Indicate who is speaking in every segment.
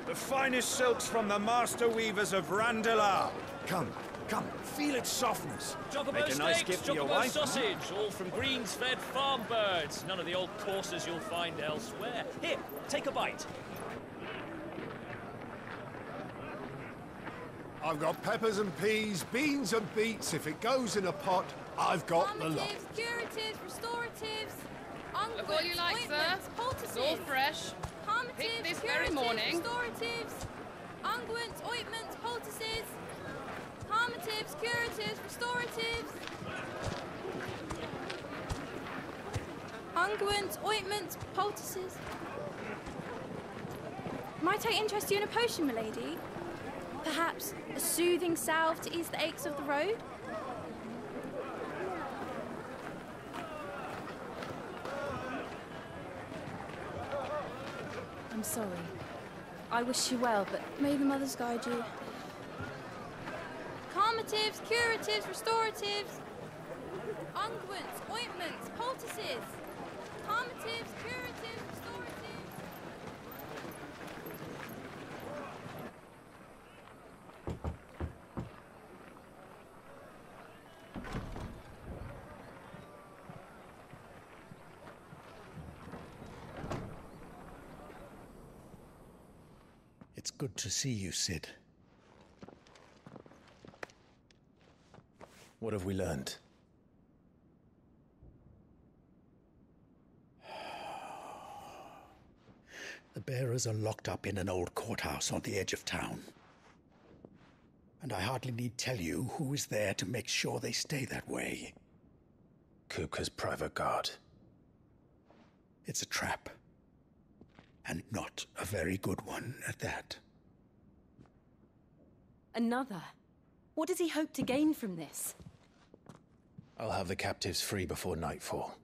Speaker 1: The finest silks from the master weavers of Randalar. Come, come, feel its softness.
Speaker 2: Chocobo steaks, chocobo sausage, all from greens-fed farm birds. None of the old courses you'll find elsewhere. Here, take a bite.
Speaker 3: I've got peppers and peas, beans and beets. If it goes in a pot, I've got the lot.
Speaker 4: Curatives, restoratives,
Speaker 5: Look all you like, sir. It's all fresh. Picked this very morning.
Speaker 4: Restoratives, unguents, ointments, poultices, calmatives, curatives, restoratives, unguents, ointments, poultices. Might I interest you in a potion, milady? Perhaps a soothing salve to ease the aches of the road? I'm sorry. I wish you well, but may the mothers guide you. Calmatives, curatives, restoratives, unguents, ointments, poultices. Calmatives, curatives, restoratives.
Speaker 6: It's good to see you, Cid. What have we learned? The bearers are locked up in an old courthouse on the edge of town. And I hardly need tell you who is there to make sure they stay that way. Kupka's private guard. It's a trap. And not a very good one at that.
Speaker 7: Another? What does he hope to gain from this?
Speaker 6: I'll have the captives free before nightfall.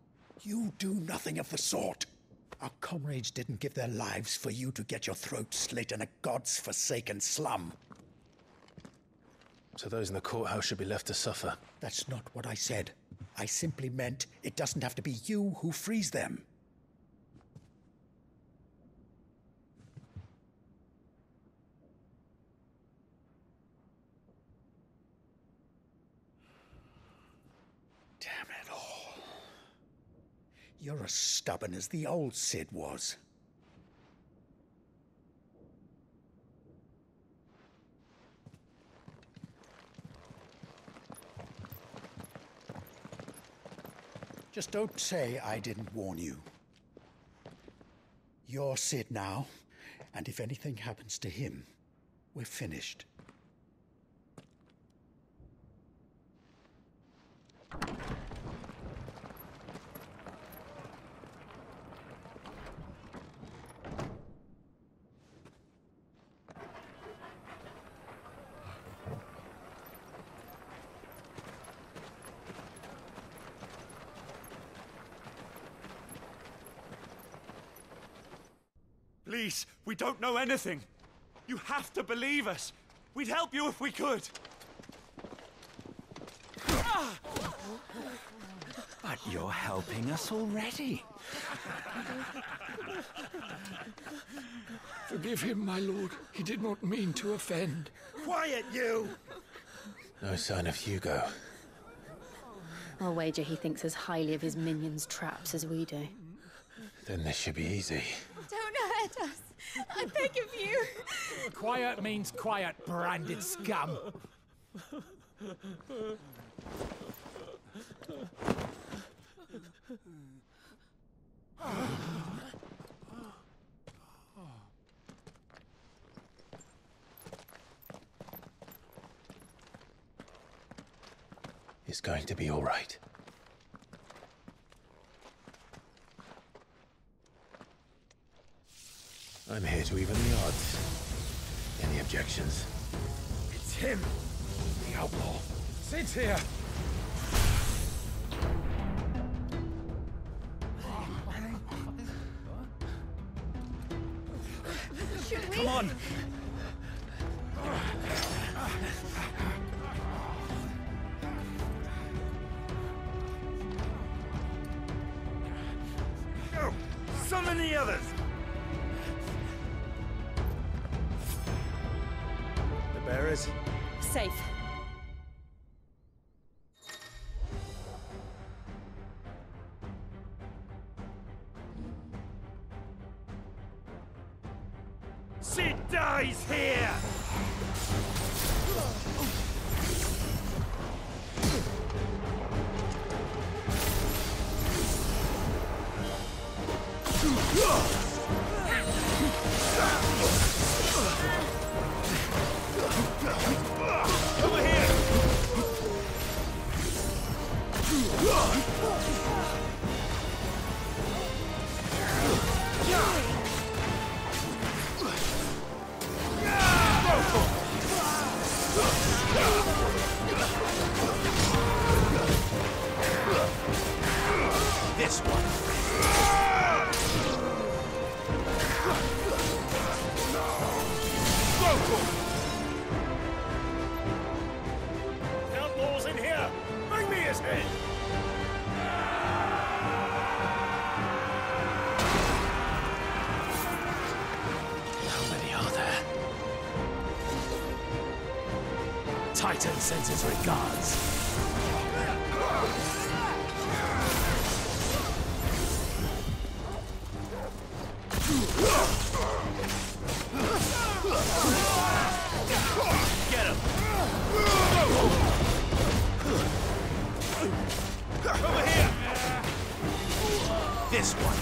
Speaker 6: You do nothing of the sort. Our comrades didn't give their lives for you to get your throat slit in a god's-forsaken slum.
Speaker 8: So those in the courthouse should be left to suffer.
Speaker 6: That's not what I said. I simply meant it doesn't have to be you who frees them. Damn it all. You're as stubborn as the old Cid was. Just don't say I didn't warn you. You're Cid now, and if anything happens to him, we're finished.
Speaker 1: Please, we don't know anything. You have to believe us. We'd help you if we could.
Speaker 9: But you're helping us already.
Speaker 10: Forgive him, my lord. He did not mean to offend.
Speaker 1: Quiet, you!
Speaker 8: No sign of Hugo.
Speaker 7: I'll wager he thinks as highly of his minions' traps as we do.
Speaker 8: Then this should be easy.
Speaker 4: Don't hurt us. I beg of you.
Speaker 10: Quiet means quiet, branded scum.
Speaker 8: It's going to be all right. I'm here to even the odds. Any objections?
Speaker 1: It's him, the outlaw. Cid's here. Come on. Go! Summon the others!
Speaker 8: Torchbearers?
Speaker 7: Safe.
Speaker 1: Cid dies here! Over here! This one. Outlaw's in here! Bring me his head!
Speaker 10: How many are there? Titan sends his regards.
Speaker 1: Get him! Over here! This one.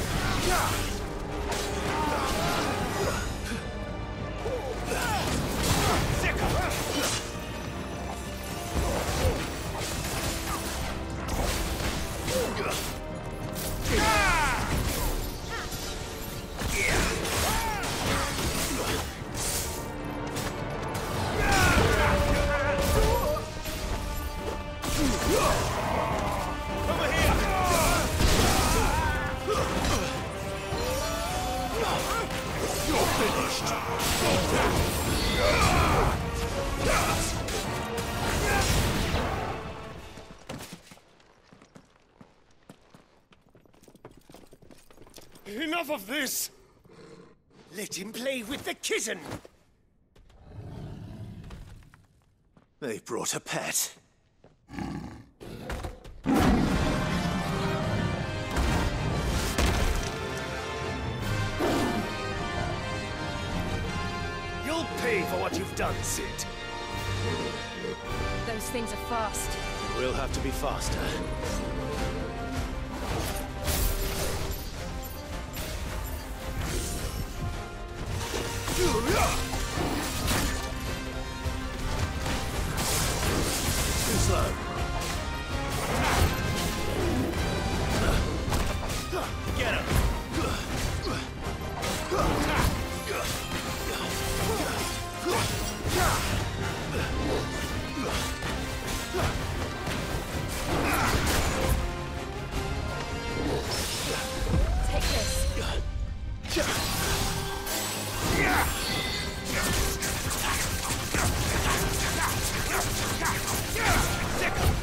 Speaker 3: Enough of this! Let him play with the kitten! They brought a pet. You'll pay for what you've done, Cid.
Speaker 7: Those things are fast.
Speaker 8: We'll have to be faster.
Speaker 3: Too slow.
Speaker 1: Get him!
Speaker 7: Take this.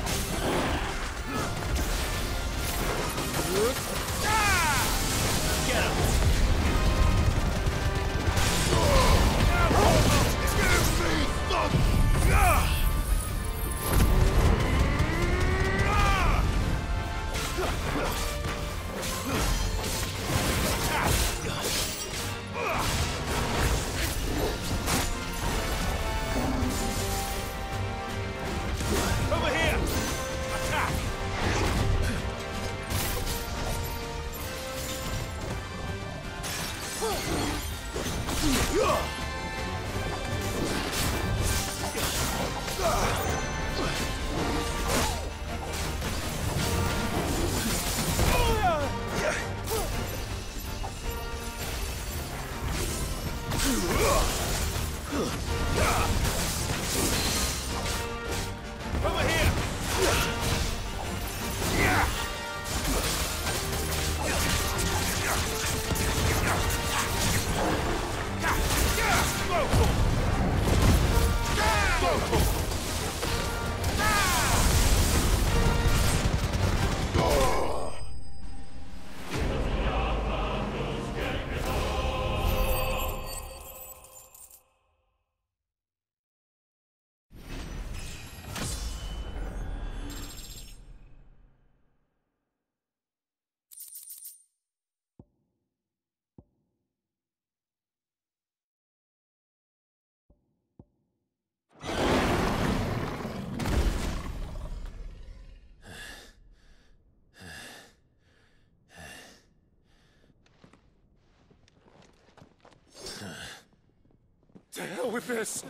Speaker 1: Over here! Attack! Over here!
Speaker 3: with this.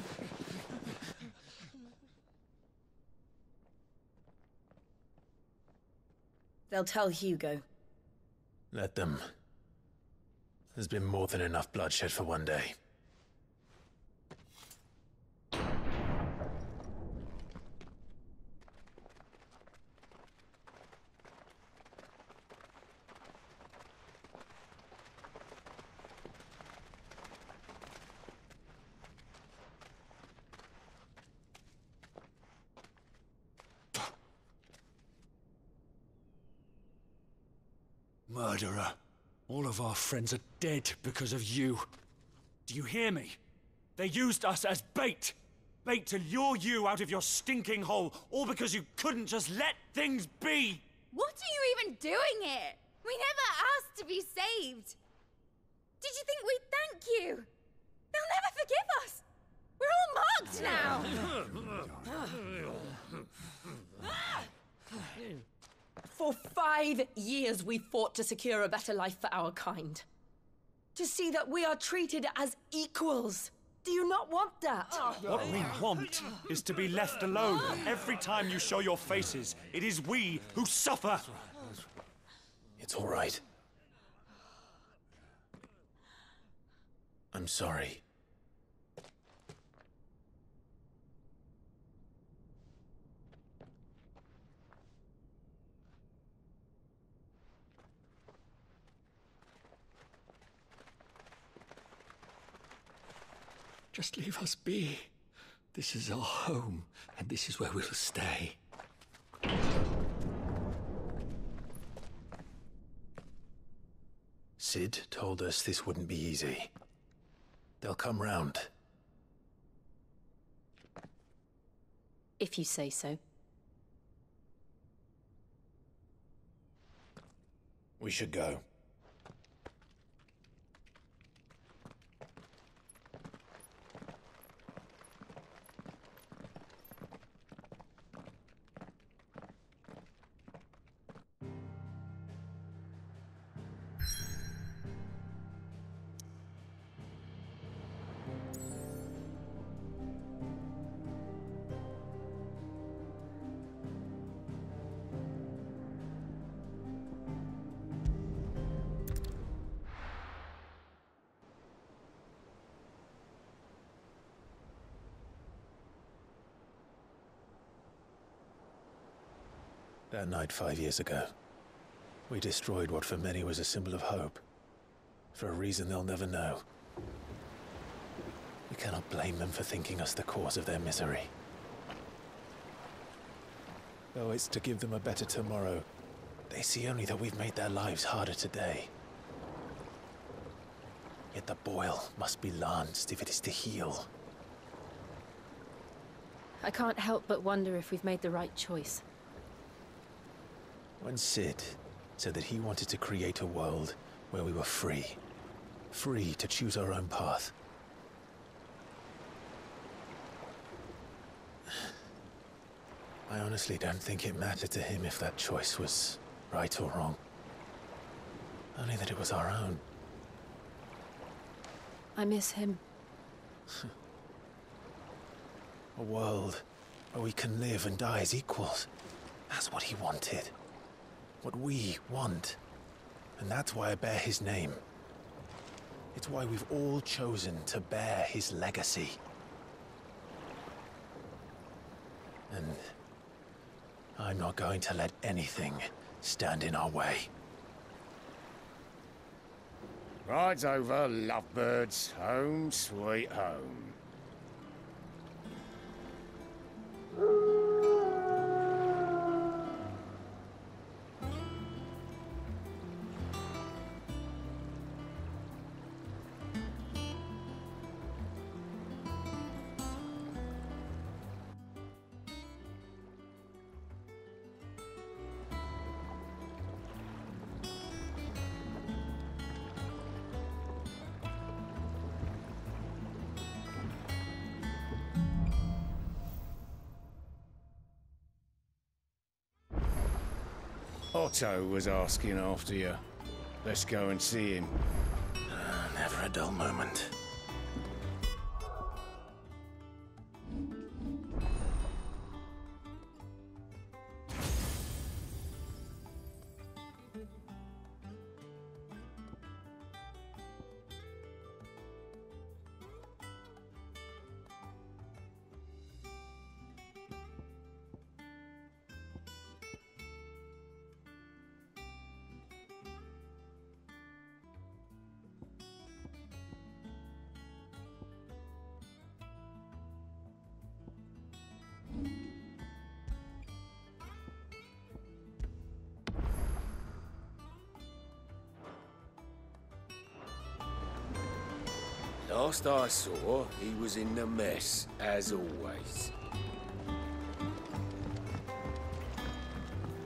Speaker 11: They'll tell Hugo.
Speaker 8: Let them. There's been more than enough bloodshed for one day.
Speaker 12: Murderer. All of our friends are dead because of you. Do you hear me? They used us as bait. Bait to lure you out of your stinking hole, all because you couldn't just let things be.
Speaker 4: What are you even doing here? We never asked to be saved. Did you think we'd thank you? They'll never forgive us. We're all marked now.
Speaker 11: For 5 years we fought to secure a better life for our kind. To see that we are treated as equals. Do you not want that?
Speaker 12: What we want is to be left alone. Every time you show your faces, it is we who suffer.
Speaker 8: It's all right. I'm sorry.
Speaker 6: Just leave us be. This is our home, and this is where we'll stay.
Speaker 8: Cid told us this wouldn't be easy. They'll come round.
Speaker 7: If you say so.
Speaker 8: We should go. That night 5 years ago, we destroyed what for many was a symbol of hope. For a reason they'll never know. We cannot blame them for thinking us the cause of their misery. Though it's to give them a better tomorrow, they see only that we've made their lives harder today. Yet the boil must be lanced if it is to heal.
Speaker 7: I can't help but wonder if we've made the right choice.
Speaker 8: When Cid said that he wanted to create a world where we were free. Free to choose our own path. I honestly don't think it mattered to him if that choice was right or wrong. Only that it was our own.
Speaker 7: I miss him.
Speaker 8: A world where we can live and die as equals. That's what he wanted. What we want. And that's why I bear his name. It's why we've all chosen to bear his legacy. And I'm not going to let anything stand in our way.
Speaker 13: Ride's over, lovebirds. Home sweet home. Otto was asking after you. Let's go and see him.
Speaker 8: Never a dull moment.
Speaker 14: Last I saw, he was in the mess, as always.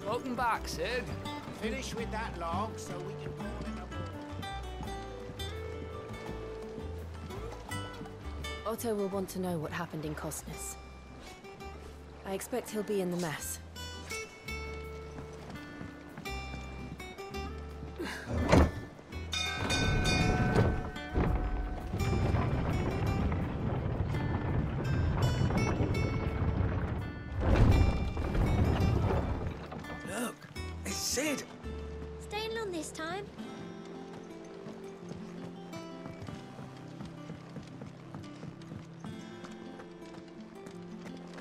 Speaker 15: Welcome back, Cid.
Speaker 16: Finish with that log so we can call it a morning.
Speaker 7: Otto will want to know what happened in Costness. I expect he'll be in the mess.
Speaker 6: Look, it's Cid.
Speaker 17: Staying long this time?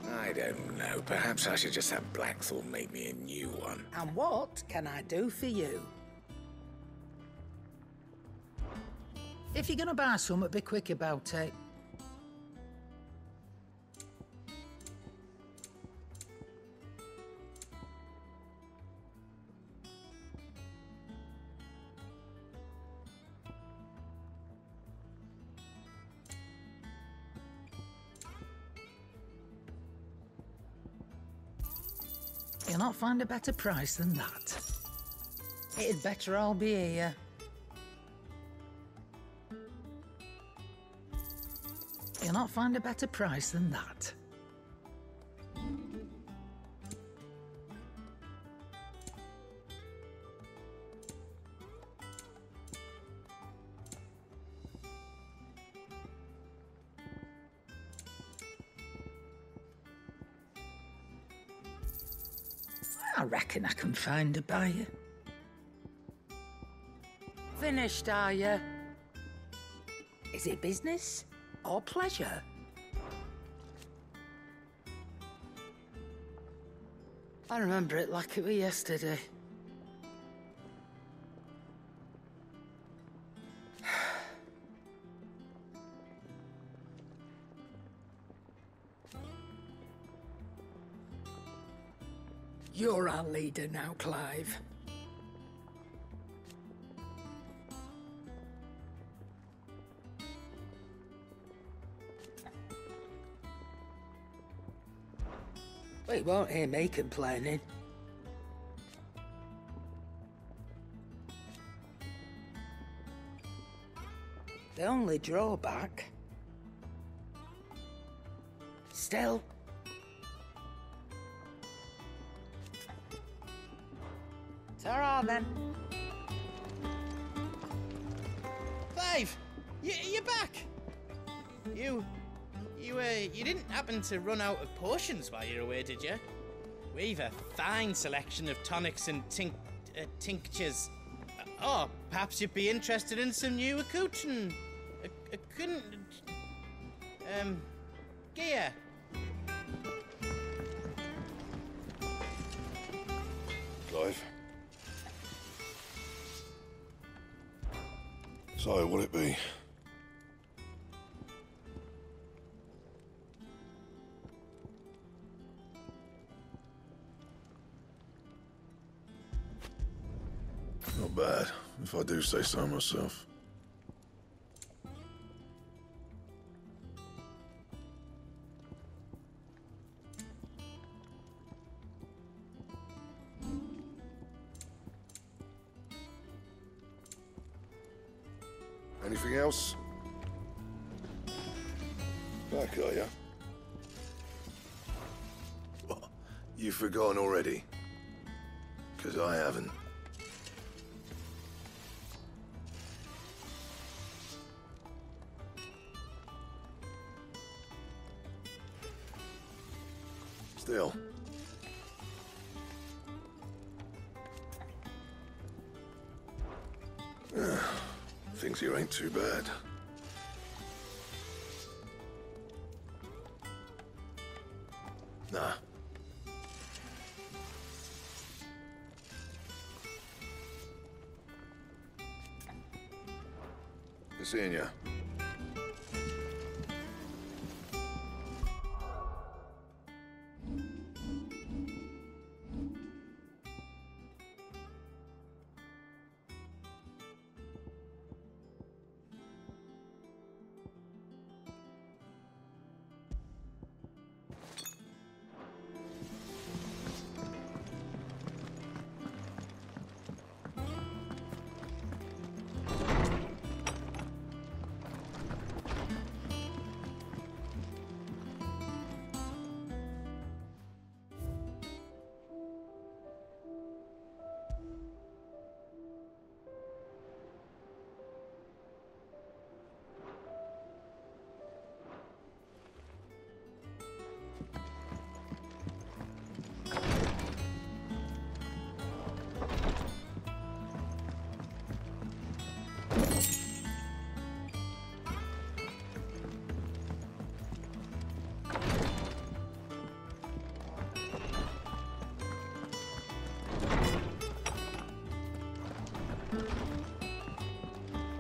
Speaker 14: I don't know. Perhaps I should just have Blackthorn make me a new one.
Speaker 18: And what can I do for you? If you're gonna buy something, be quick about it. You'll not find a better price than that. It'd better all be here. You'll not find a better price than that. I reckon I can find a buyer. Finished, are you? Is it business or pleasure? I remember it like it was yesterday. You're our leader now, Clive. Well, you won't hear me complaining. The only drawback... Still... Ta-ra, then.
Speaker 19: Clive! You're back! You didn't happen to run out of potions while you're away, did you? We've a fine selection of tonics and tinctures. Oh, perhaps you'd be interested in some new accoutrement. Gear.
Speaker 20: Clive. So, what'll it be? Not bad, if I do say so myself. Anything else? Back, are ya? What? You've forgotten already? 'Cause I haven't. Still. Things here ain't too bad. Nah. Good seeing ya.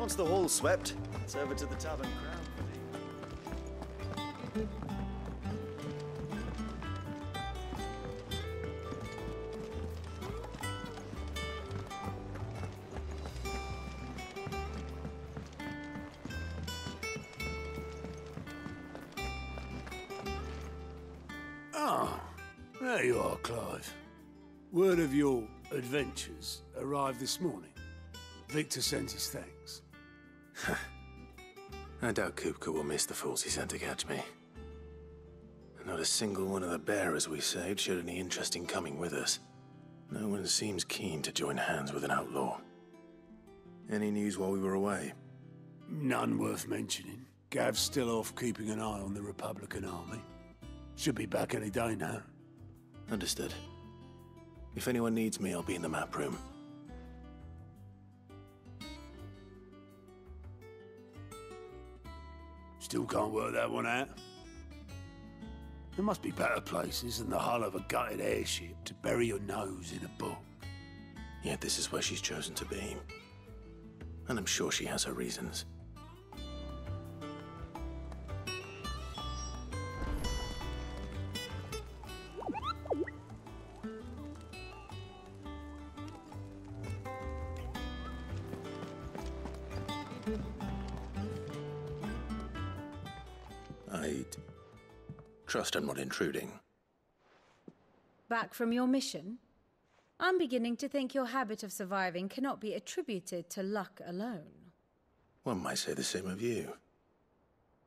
Speaker 15: Once the hall's swept, it's over to the tavern crowd.
Speaker 3: Ah, there you are, Clive. Word of your adventures arrived this morning. Victor sent his thanks.
Speaker 8: I doubt Kupka will miss the fools he sent to catch me. Not a single one of the bearers we saved showed any interest in coming with us. No one seems keen to join hands with an outlaw. Any news while we were away?
Speaker 3: None worth mentioning. Gav's still off keeping an eye on the Republican army. Should be back any day now.
Speaker 8: Understood. If anyone needs me, I'll be in the map room.
Speaker 3: Still can't work that one out. There must be better places than the hull of a gutted airship to bury your nose in a book.
Speaker 8: Yet this is where she's chosen to be. And I'm sure she has her reasons. I'd trust I'm not intruding.
Speaker 21: Back from your mission? I'm beginning to think your habit of surviving cannot be attributed to luck alone.
Speaker 8: One might say the same of you,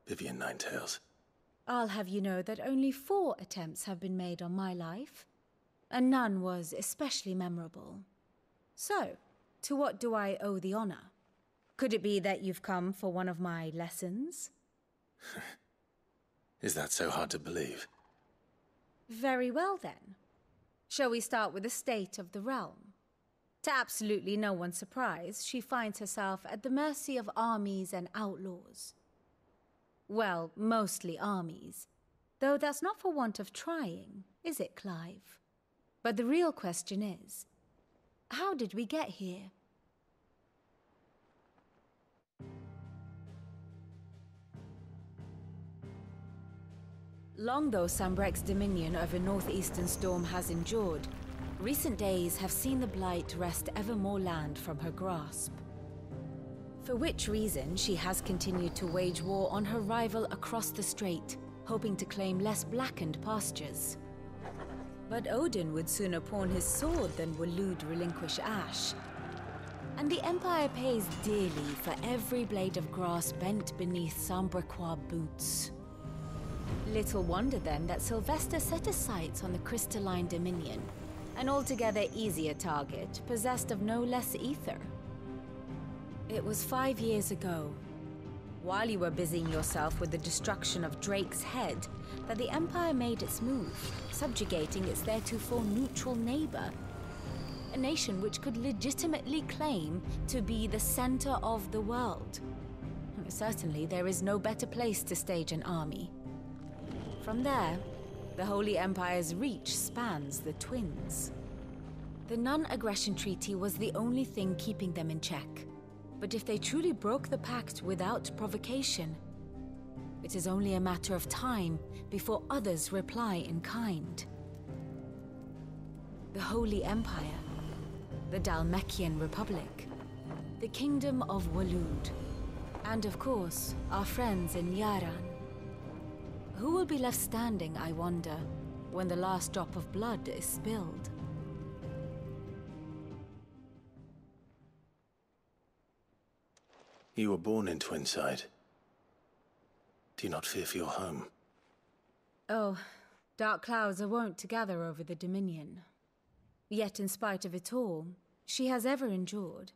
Speaker 8: Vivian Ninetails.
Speaker 21: I'll have you know that only 4 attempts have been made on my life, and none was especially memorable. So, to what do I owe the honor? Could it be that you've come for one of my lessons?
Speaker 8: Is that so hard to believe?
Speaker 21: Very well then. Shall we start with the state of the realm? To absolutely no one's surprise, she finds herself at the mercy of armies and outlaws. Well, mostly armies. Though that's not for want of trying, is it, Clive? But the real question is, how did we get here? Long though Sambrek's dominion over northeastern Storm has endured, recent days have seen the Blight wrest ever more land from her grasp. For which reason she has continued to wage war on her rival across the strait, hoping to claim less blackened pastures. But Odin would sooner pawn his sword than Waloed relinquish Ash. And the Empire pays dearly for every blade of grass bent beneath Sambrequois boots. Little wonder then that Sylvester set his sights on the Crystalline Dominion, an altogether easier target, possessed of no less ether. It was 5 years ago, while you were busying yourself with the destruction of Drake's head, that the Empire made its move, subjugating its theretofore neutral neighbor, a nation which could legitimately claim to be the center of the world. Certainly, there is no better place to stage an army. From there, the Holy Empire's reach spans the Twins. The non-aggression treaty was the only thing keeping them in check. But if they truly broke the pact without provocation, it is only a matter of time before others reply in kind. The Holy Empire, the Dhalmekian Republic, the Kingdom of Waloed, and of course, our friends in Yaran. Who will be left standing, I wonder, when the last drop of blood is spilled?
Speaker 8: You were born in Twinside. Do you not fear for your home?
Speaker 21: Oh, dark clouds are wont to gather over the Dominion. Yet in spite of it all, she has ever endured.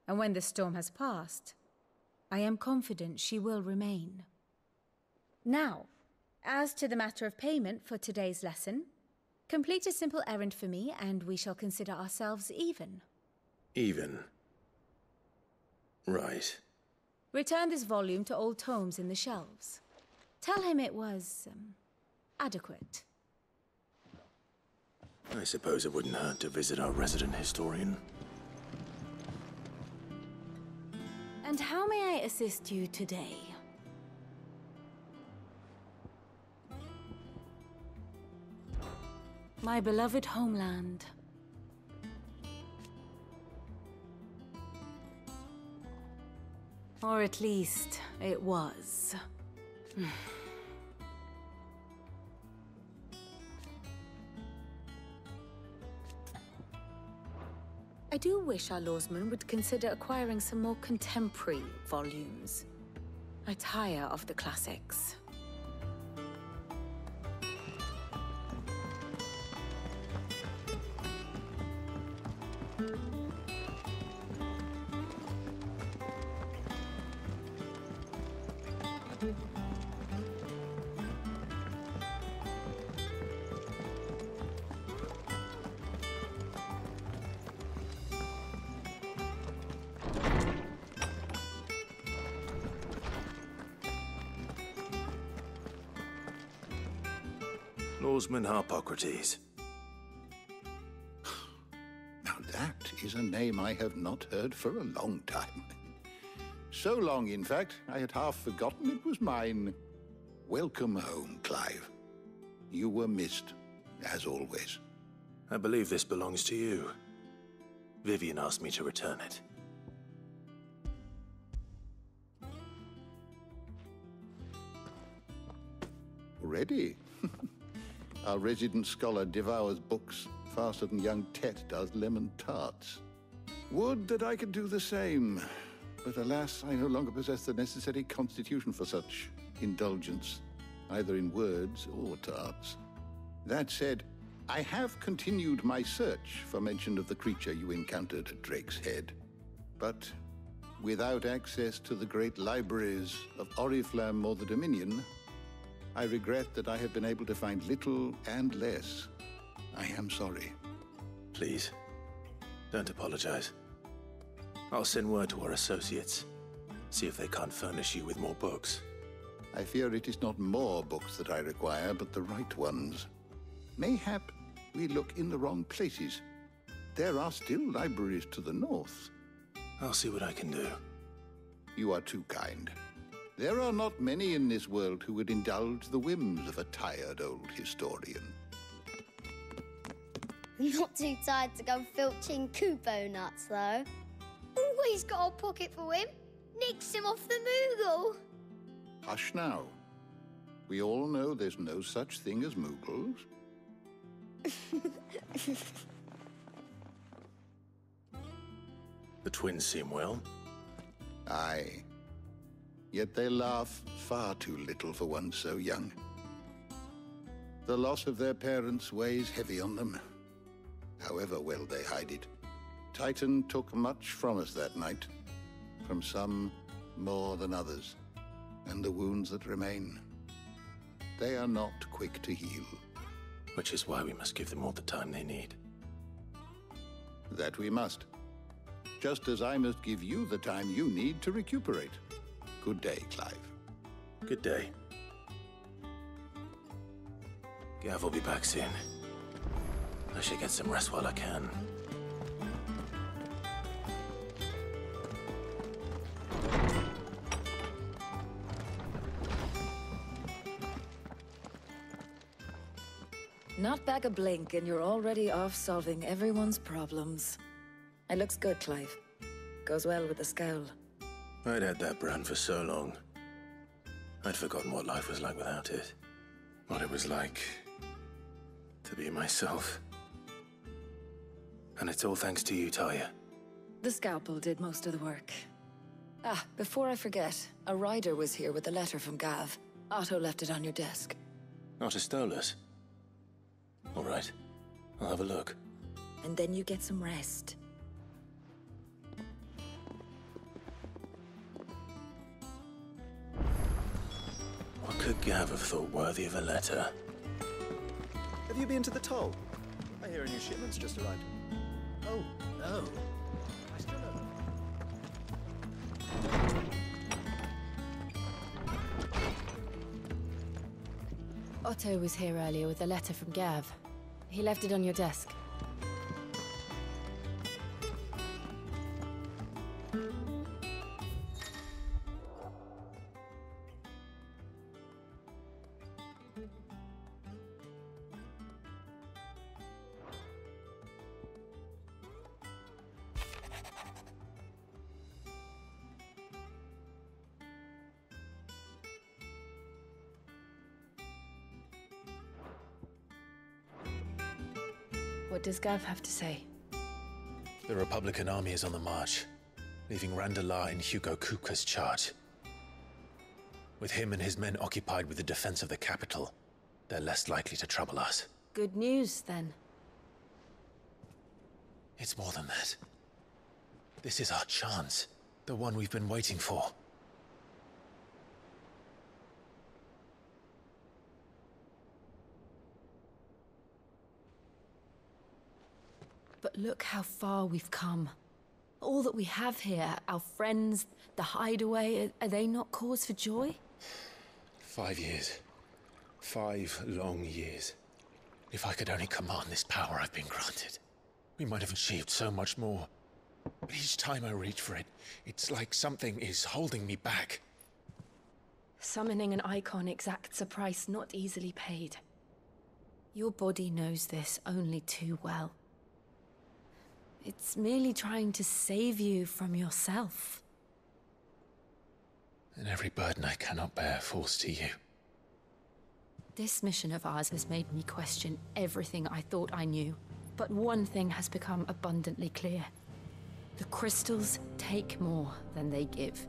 Speaker 21: And when the storm has passed, I am confident she will remain. Now, as to the matter of payment for today's lesson, complete a simple errand for me and we shall consider ourselves even.
Speaker 8: Even? Right.
Speaker 21: Return this volume to old tomes in the shelves. Tell him it was, adequate.
Speaker 8: I suppose it wouldn't hurt to visit our resident historian.
Speaker 21: And how may I assist you today? My beloved homeland. Or at least, it was. I do wish our lawsmen would consider acquiring some more contemporary volumes. I tire of the classics.
Speaker 8: Lawsman Harpocrates.
Speaker 2: Now that is a name I have not heard for a long time. So long, in fact, I had half forgotten it was mine. Welcome home, Clive. You were missed, as always.
Speaker 8: I believe this belongs to you. Vivian asked me to return it.
Speaker 2: Already? Our resident scholar devours books faster than young Tet does lemon tarts. Would that I could do the same. But alas, I no longer possess the necessary constitution for such indulgence, either in words or tarts. That said, I have continued my search for mention of the creature you encountered at Drake's Head. But without access to the great libraries of Oriflamme or the Dominion, I regret that I have been able to find little and less. I am sorry.
Speaker 8: Please, don't apologize. I'll send word to our associates. See if they can't furnish you with more books.
Speaker 2: I fear it is not more books that I require, but the right ones. Mayhap we look in the wrong places. There are still libraries to the north.
Speaker 8: I'll see what I can do.
Speaker 2: You are too kind. There are not many in this world who would indulge the whims of a tired old historian.
Speaker 17: Not too tired to go filching Kupo nuts, though. Always got a pocket for him. Nicks him off the Moogle.
Speaker 2: Hush now. We all know there's no such thing as Moogles.
Speaker 8: The twins seem well.
Speaker 2: Aye. Yet they laugh far too little for one so young. The loss of their parents weighs heavy on them, however well they hide it. Titan took much from us that night, from some more than others, and the wounds that remain, they are not quick to heal.
Speaker 8: Which is why we must give them all the time they need.
Speaker 2: That we must. Just as I must give you the time you need to recuperate. Good day, Clive.
Speaker 8: Good day. Gav will be back soon. I should get some rest while I can.
Speaker 21: Not back a blink and you're already off solving everyone's problems. It looks good, Clive. Goes well with the scowl.
Speaker 8: I'd had that brand for so long. I'd forgotten what life was like without it. What it was like to be myself. And it's all thanks to you, Talia.
Speaker 21: The scalpel did most of the work. Ah, before I forget, a rider was here with a letter from Gav. Otto left it on your desk.
Speaker 8: Otto stole us. All right, I'll have a look.
Speaker 21: And then you get some rest.
Speaker 8: What could Gav have thought worthy of a letter?
Speaker 15: Have you been to the toll? I hear a new shipment's just arrived. Oh, no. I still don't.
Speaker 21: Otto was here earlier with a letter from Gav. He left it on your desk.
Speaker 7: What does Gav have to say?
Speaker 8: The Republican army is on the march, leaving Randalar in Hugo Kupka's charge. With him and his men occupied with the defense of the capital, they're less likely to trouble us.
Speaker 7: Good news, then.
Speaker 8: It's more than that. This is our chance. The one we've been waiting for.
Speaker 21: But look how far we've come. All that we have here, our friends, the hideaway, are they not cause for joy?
Speaker 8: 5 years. 5 long years. If I could only command this power I've been granted, we might have achieved so much more. But each time I reach for it, it's like something is holding me back.
Speaker 21: Summoning an icon exacts a price not easily paid. Your body knows this only too well. It's merely trying to save you from yourself.
Speaker 8: And every burden I cannot bear falls to you.
Speaker 21: This mission of ours has made me question everything I thought I knew. But one thing has become abundantly clear. The crystals take more than they give.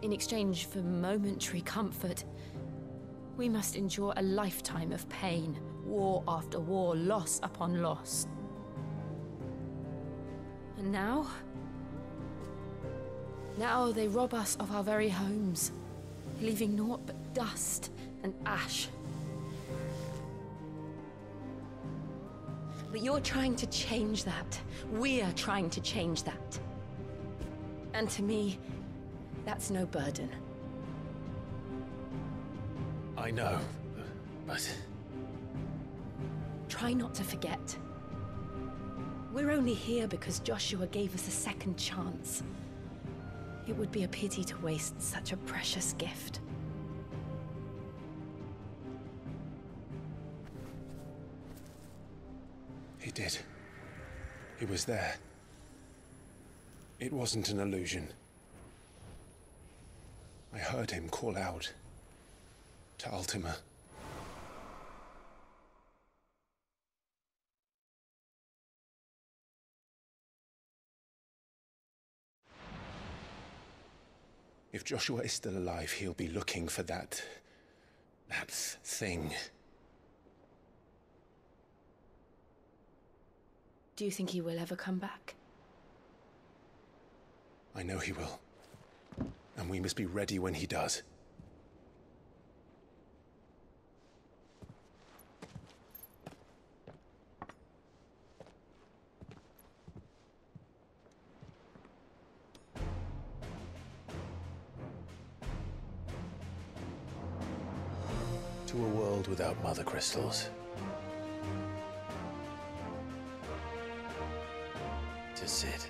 Speaker 21: In exchange for momentary comfort, we must endure a lifetime of pain, war after war, loss upon loss. And now they rob us of our very homes, leaving naught but dust and ash. But you're trying to change that. We're trying to change that. And to me, that's no burden.
Speaker 8: I know, but...
Speaker 21: Try not to forget. We're only here because Joshua gave us a second chance. It would be a pity to waste such a precious gift.
Speaker 8: He did. He was there. It wasn't an illusion. I heard him call out to Ultima. If Joshua is still alive, he'll be looking for that thing.
Speaker 21: Do you think he will ever come back?
Speaker 8: I know he will. And we must be ready when he does. To a world without mother crystals. To Cid.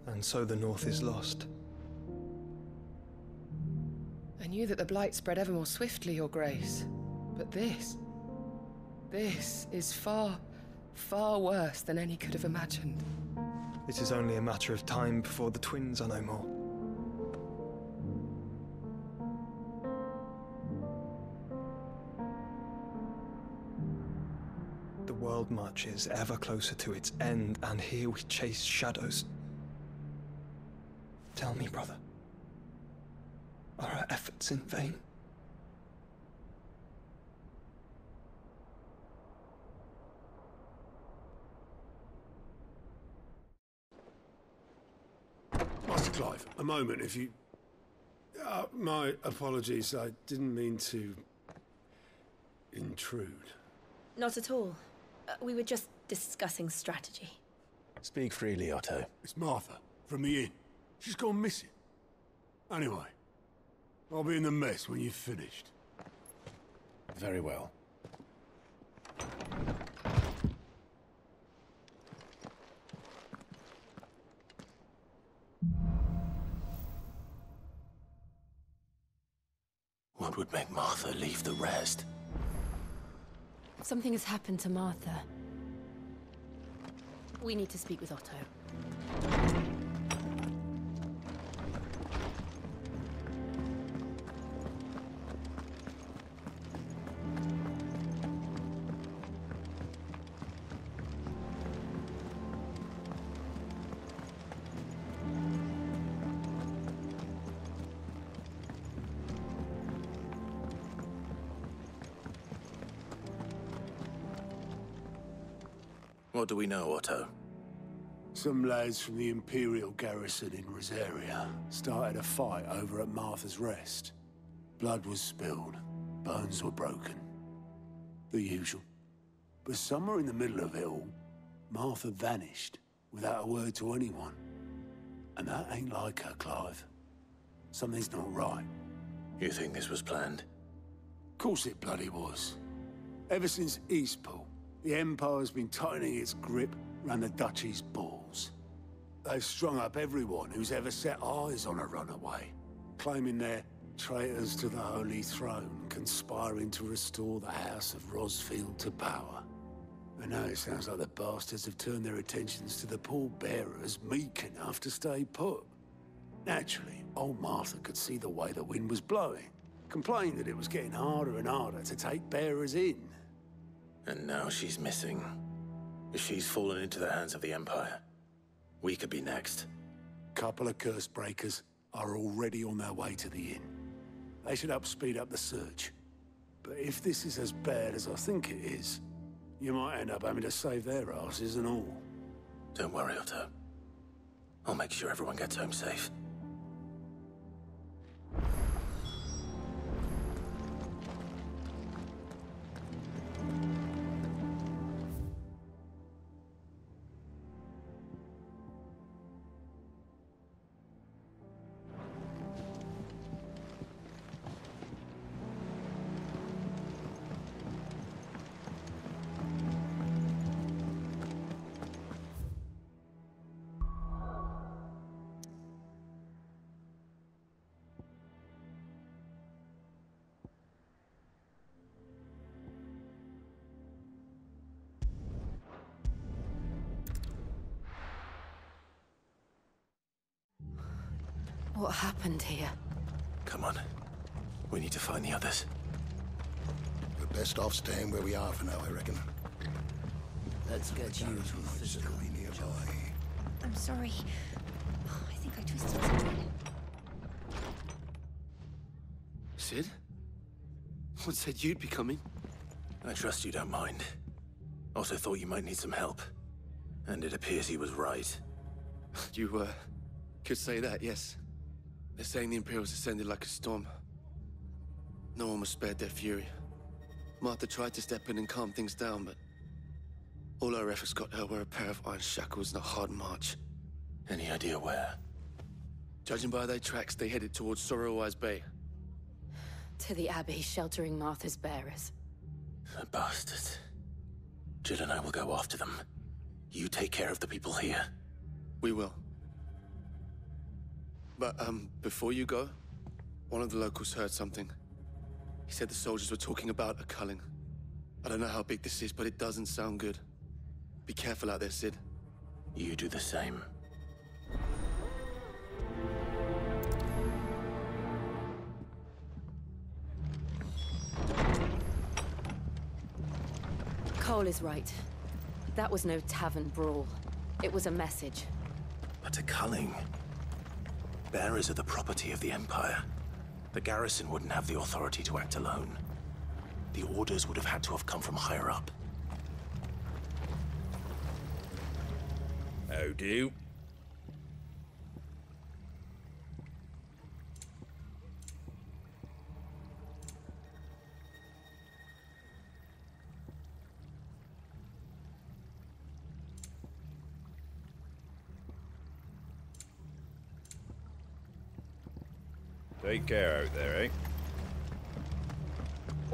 Speaker 5: And so the North is lost.
Speaker 22: I knew that the Blight spread ever more swiftly, Your Grace. But this is far, far worse than any could have imagined.
Speaker 5: It is only a matter of time before the twins are no more. The world marches ever closer to its end, and here we chase shadows. Tell me, brother, are our efforts in vain?
Speaker 3: Master Clive, a moment, if you... my apologies, I didn't mean to... intrude.
Speaker 21: Not at all. We were just discussing strategy.
Speaker 8: Speak freely, Otto.
Speaker 3: It's Martha, from the inn. She's gone missing. Anyway, I'll be in the mess when you've finished.
Speaker 8: Very well. What would make Martha leave the rest?
Speaker 21: Something has happened to Martha. We need to speak with Otto.
Speaker 8: What do we know, Otto?
Speaker 3: Some lads from the Imperial garrison in Rosaria started a fight over at Martha's Rest. Blood was spilled, bones were broken. The usual. But somewhere in the middle of it all, Martha vanished without a word to anyone. And that ain't like her, Clive. Something's not right.
Speaker 8: You think this was planned?
Speaker 3: Of course it bloody was. Ever since Eastpool, the Empire's been tightening its grip around the Duchy's balls. They've strung up everyone who's ever set eyes on a runaway, claiming they're traitors to the Holy Throne, conspiring to restore the House of Rosfield to power. And now it sounds like the bastards have turned their attentions to the pallbearers meek enough to stay put. Naturally, old Martha could see the way the wind was blowing, complained that it was getting harder and harder to take bearers in.
Speaker 8: And now she's missing. If she's fallen into the hands of the Empire, we could be next.
Speaker 3: Couple of curse breakers are already on their way to the inn. They should speed up the search. But if this is as bad as I think it is, you might end up having to save their asses and all.
Speaker 8: Don't worry, Otto. I'll make sure everyone gets home safe.
Speaker 21: What happened here?
Speaker 8: Come on. We need to find the others.
Speaker 2: We're best off staying where we are for now, I reckon.
Speaker 16: Let's get you to physical nearby.
Speaker 4: I'm sorry. Oh, I think I twisted something.
Speaker 9: Cid? What said you'd be coming?
Speaker 8: I trust you don't mind. Also thought you might need some help. And it appears he was right.
Speaker 9: You, could say that, yes. They're saying the Imperials ascended like a storm. No one was spared their fury. Martha tried to step in and calm things down, but all our efforts got her were a pair of iron shackles and a hard march.
Speaker 8: Any idea where?
Speaker 9: Judging by their tracks, they headed towards Sorrowwise Bay.
Speaker 21: To the Abbey sheltering Martha's bearers.
Speaker 8: The bastards. Jill and I will go after them. You take care of the people here.
Speaker 9: We will. But, before you go, one of the locals heard something. He said the soldiers were talking about a culling. I don't know how big this is, but it doesn't sound good. Be careful out there, Cid.
Speaker 8: You do the same.
Speaker 21: Cole is right. That was no tavern brawl. It was a message.
Speaker 8: But a culling. Bearers are the property of the Empire. The garrison wouldn't have the authority to act alone. The orders would have had to have come from higher up.
Speaker 13: How do? Take care out there, eh?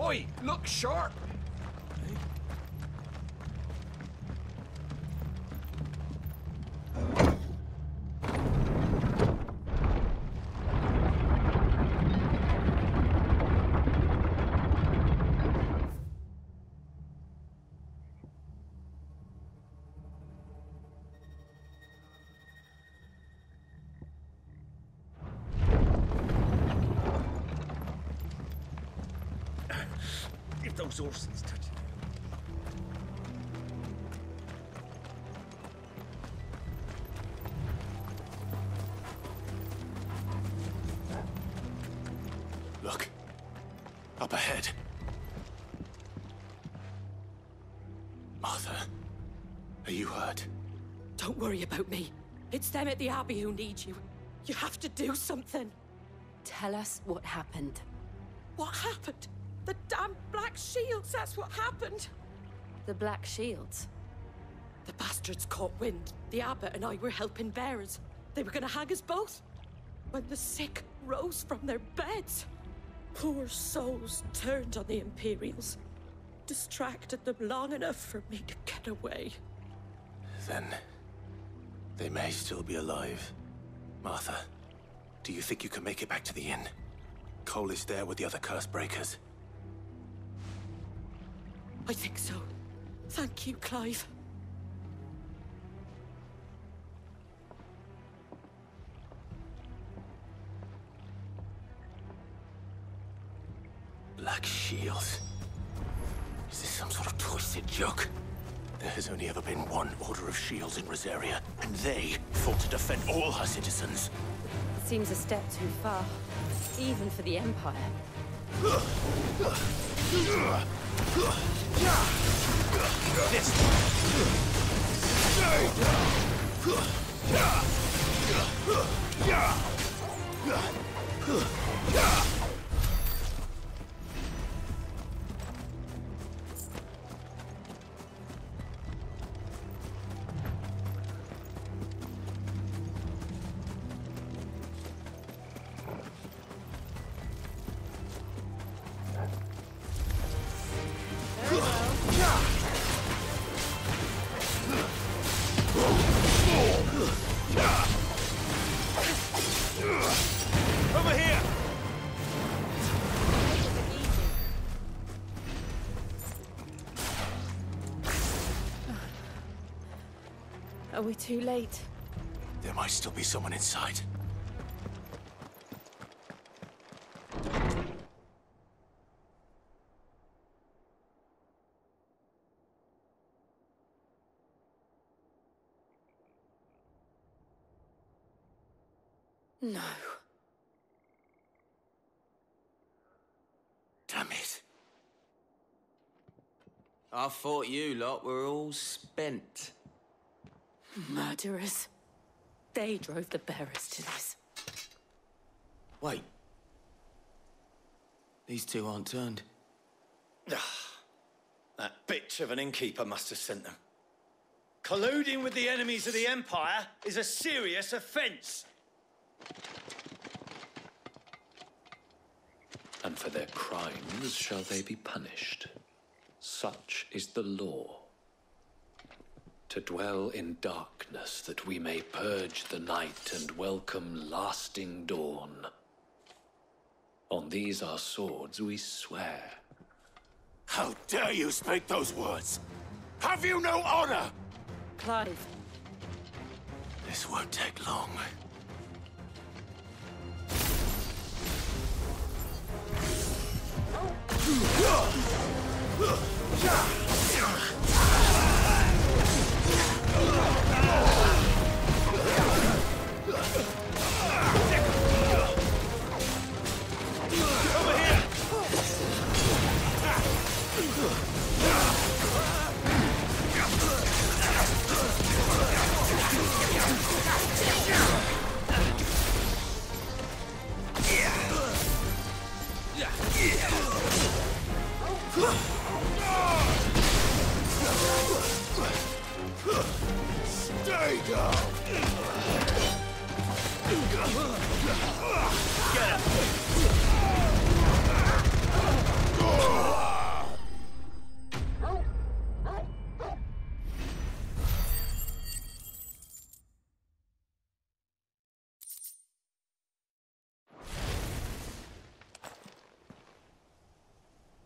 Speaker 16: Oi, look sharp! those horses touch it.
Speaker 8: Look. Up ahead. Martha, are you hurt?
Speaker 11: Don't worry about me. It's them at the Abbey who need you. You have to do something.
Speaker 21: Tell us what happened.
Speaker 11: What happened? The damn Black Shields, that's what happened.
Speaker 21: The Black Shields?
Speaker 11: The bastards caught wind. The abbot and I were helping bearers. They were gonna hang us both. When the sick rose from their beds, poor souls turned on the Imperials. Distracted them long enough for me to get away.
Speaker 8: Then they may still be alive. Martha, do you think you can make it back to the inn? Cole is there with the other curse breakers.
Speaker 11: I think so. Thank you, Clive.
Speaker 8: Black Shields? Is this some sort of twisted joke? There has only ever been one Order of Shields in Rosaria, and they fought to defend all her citizens.
Speaker 21: Seems a step too far, even for the Empire.
Speaker 16: Over here!
Speaker 21: Are we too late?
Speaker 8: There might still be someone inside.
Speaker 11: No.
Speaker 8: Damn it.
Speaker 1: I thought you lot were all spent.
Speaker 11: Murderers. They drove the bearers to this.
Speaker 1: Wait. These two aren't turned.
Speaker 16: That bitch of an innkeeper must have sent them. Colluding with the enemies of the Empire is a serious offense.
Speaker 10: And for their crimes shall they be punished. Such is the law. To dwell in darkness that we may purge the night and welcome lasting dawn. On these our swords we swear.
Speaker 8: How dare you speak those words? Have you no honor?
Speaker 11: Clive.
Speaker 8: This won't take long.
Speaker 16: Over here!
Speaker 8: Stay down!
Speaker 16: Get him!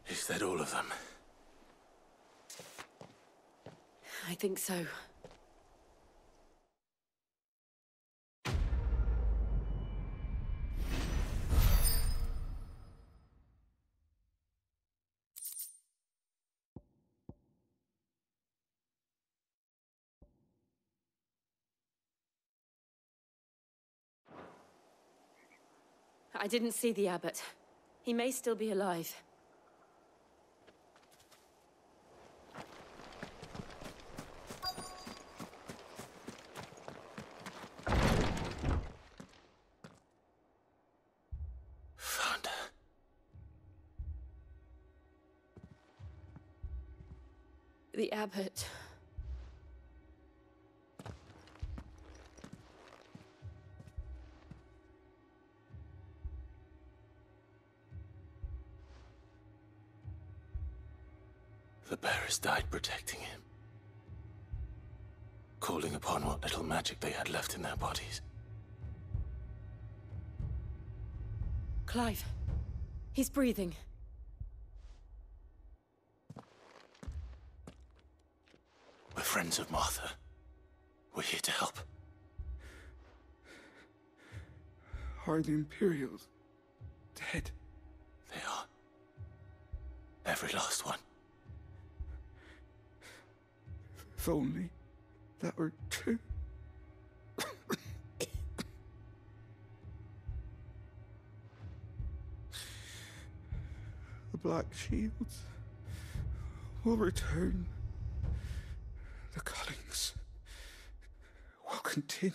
Speaker 8: Is that all of them?
Speaker 21: I think so.
Speaker 11: I didn't see the abbot. He may still be alive.
Speaker 8: Found her.
Speaker 11: The abbot.
Speaker 8: The bearers died protecting him, calling upon what little magic they had left in their bodies.
Speaker 11: Clive. He's breathing.
Speaker 8: We're friends of Martha. We're here to help.
Speaker 6: Are the Imperials dead?
Speaker 8: They are. Every last one.
Speaker 6: If only that were true. The Black Shields will return. The Cullings will continue.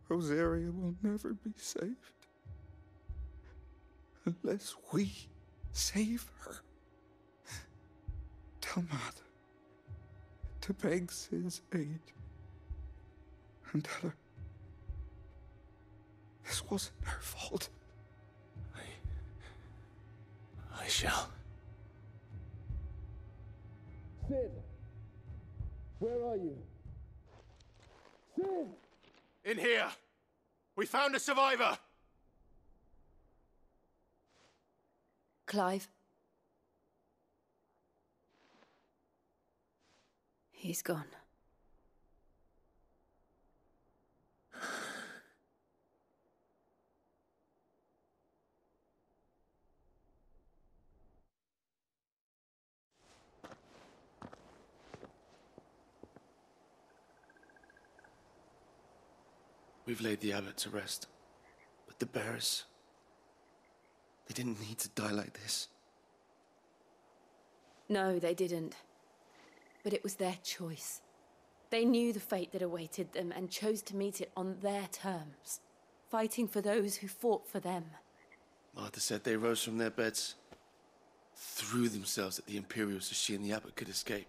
Speaker 6: Rosaria will never be saved unless we save her. Tell Mother to beg Cid's aid and tell her this wasn't her fault.
Speaker 8: I shall.
Speaker 3: Cid! Where are you? Cid!
Speaker 16: In here! We found a survivor!
Speaker 21: Clive. He's gone.
Speaker 9: We've laid the abbot to rest. But the bearers... they didn't need to die like this.
Speaker 11: No, they didn't. But it was their choice. They knew the fate that awaited them and chose to meet it on their terms, fighting for those who fought for them.
Speaker 9: Martha said they rose from their beds, threw themselves at the Imperials so she and the abbot could escape.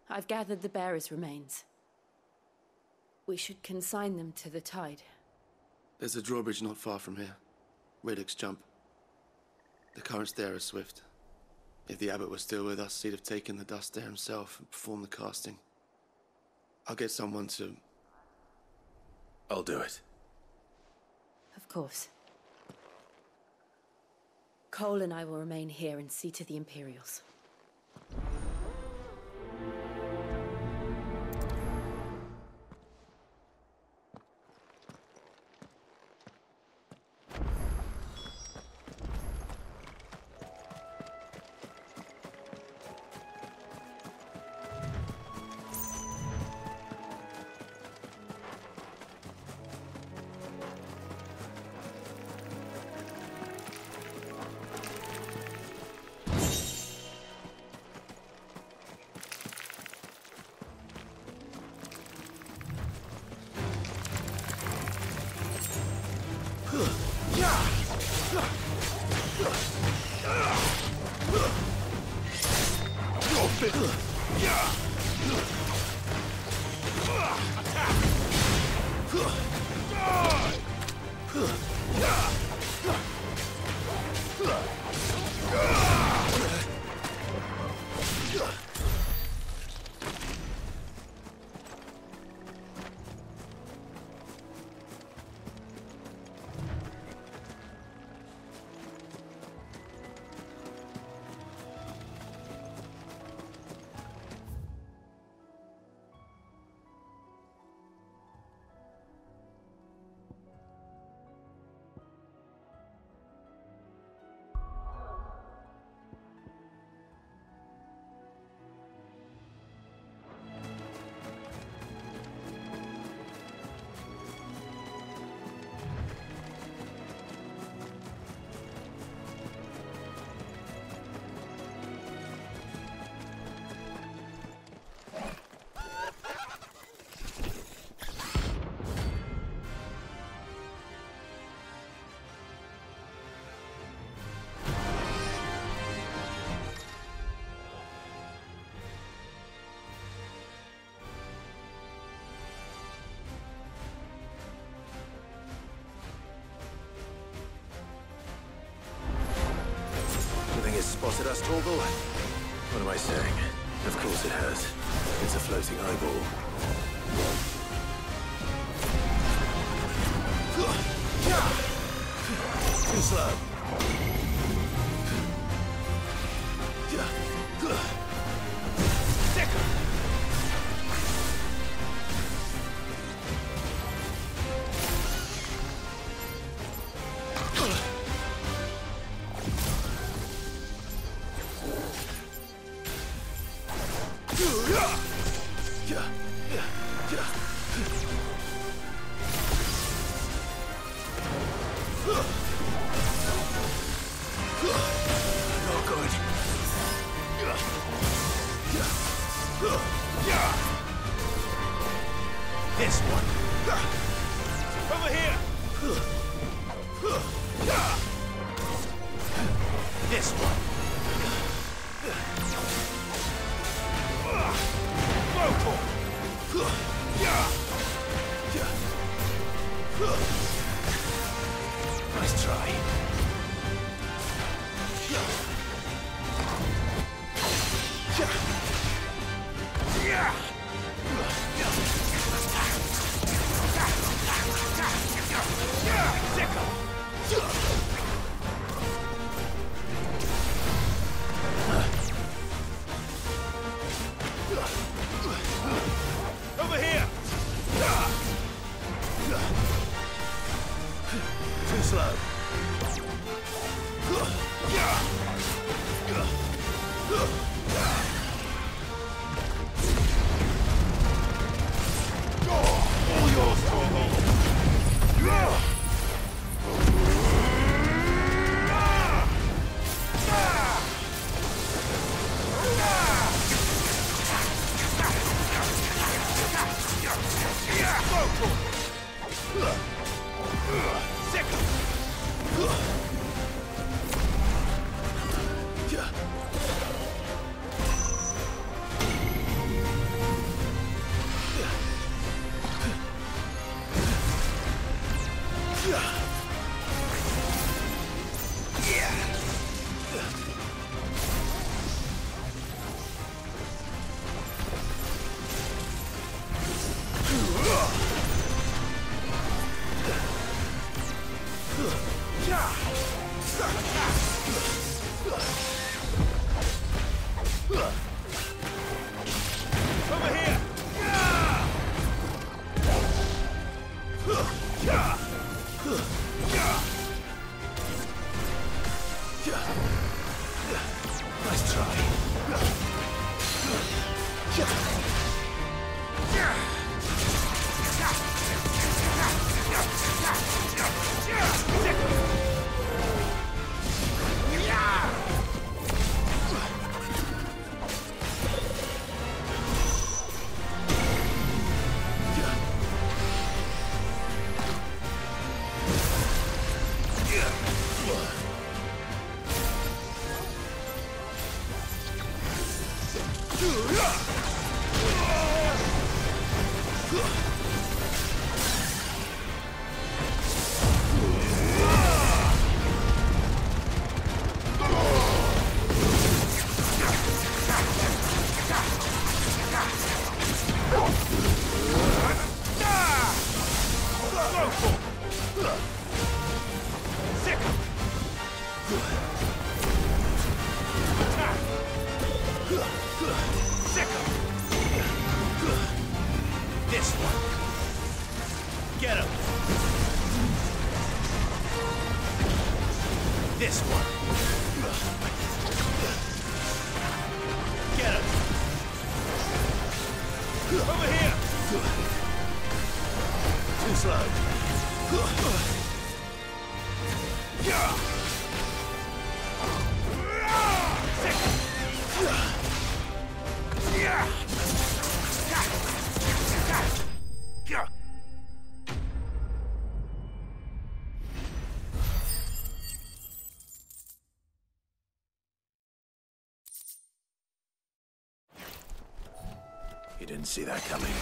Speaker 11: I've gathered the bearers' remains. We should consign them to the tide.
Speaker 9: There's a drawbridge not far from here. Radix Jump. The currents there are swift. If the abbot was still with us, he'd have taken the dust there himself and performed the casting. I'll get someone to...
Speaker 8: I'll do it.
Speaker 11: Of course. Cole and I will remain here and see to the Imperials.
Speaker 8: What's it us, Torgal? What am I saying? Of course it has. It's a floating eyeball. Too slow.
Speaker 16: This one. Over here. This one. Vocal. Nice try. Over here.
Speaker 8: Too slow.
Speaker 16: All yours, Torgal. Over here.
Speaker 8: Nice try.
Speaker 16: This one. Get him. This one. Get him. Over here.
Speaker 8: Too slow. You didn't see that coming.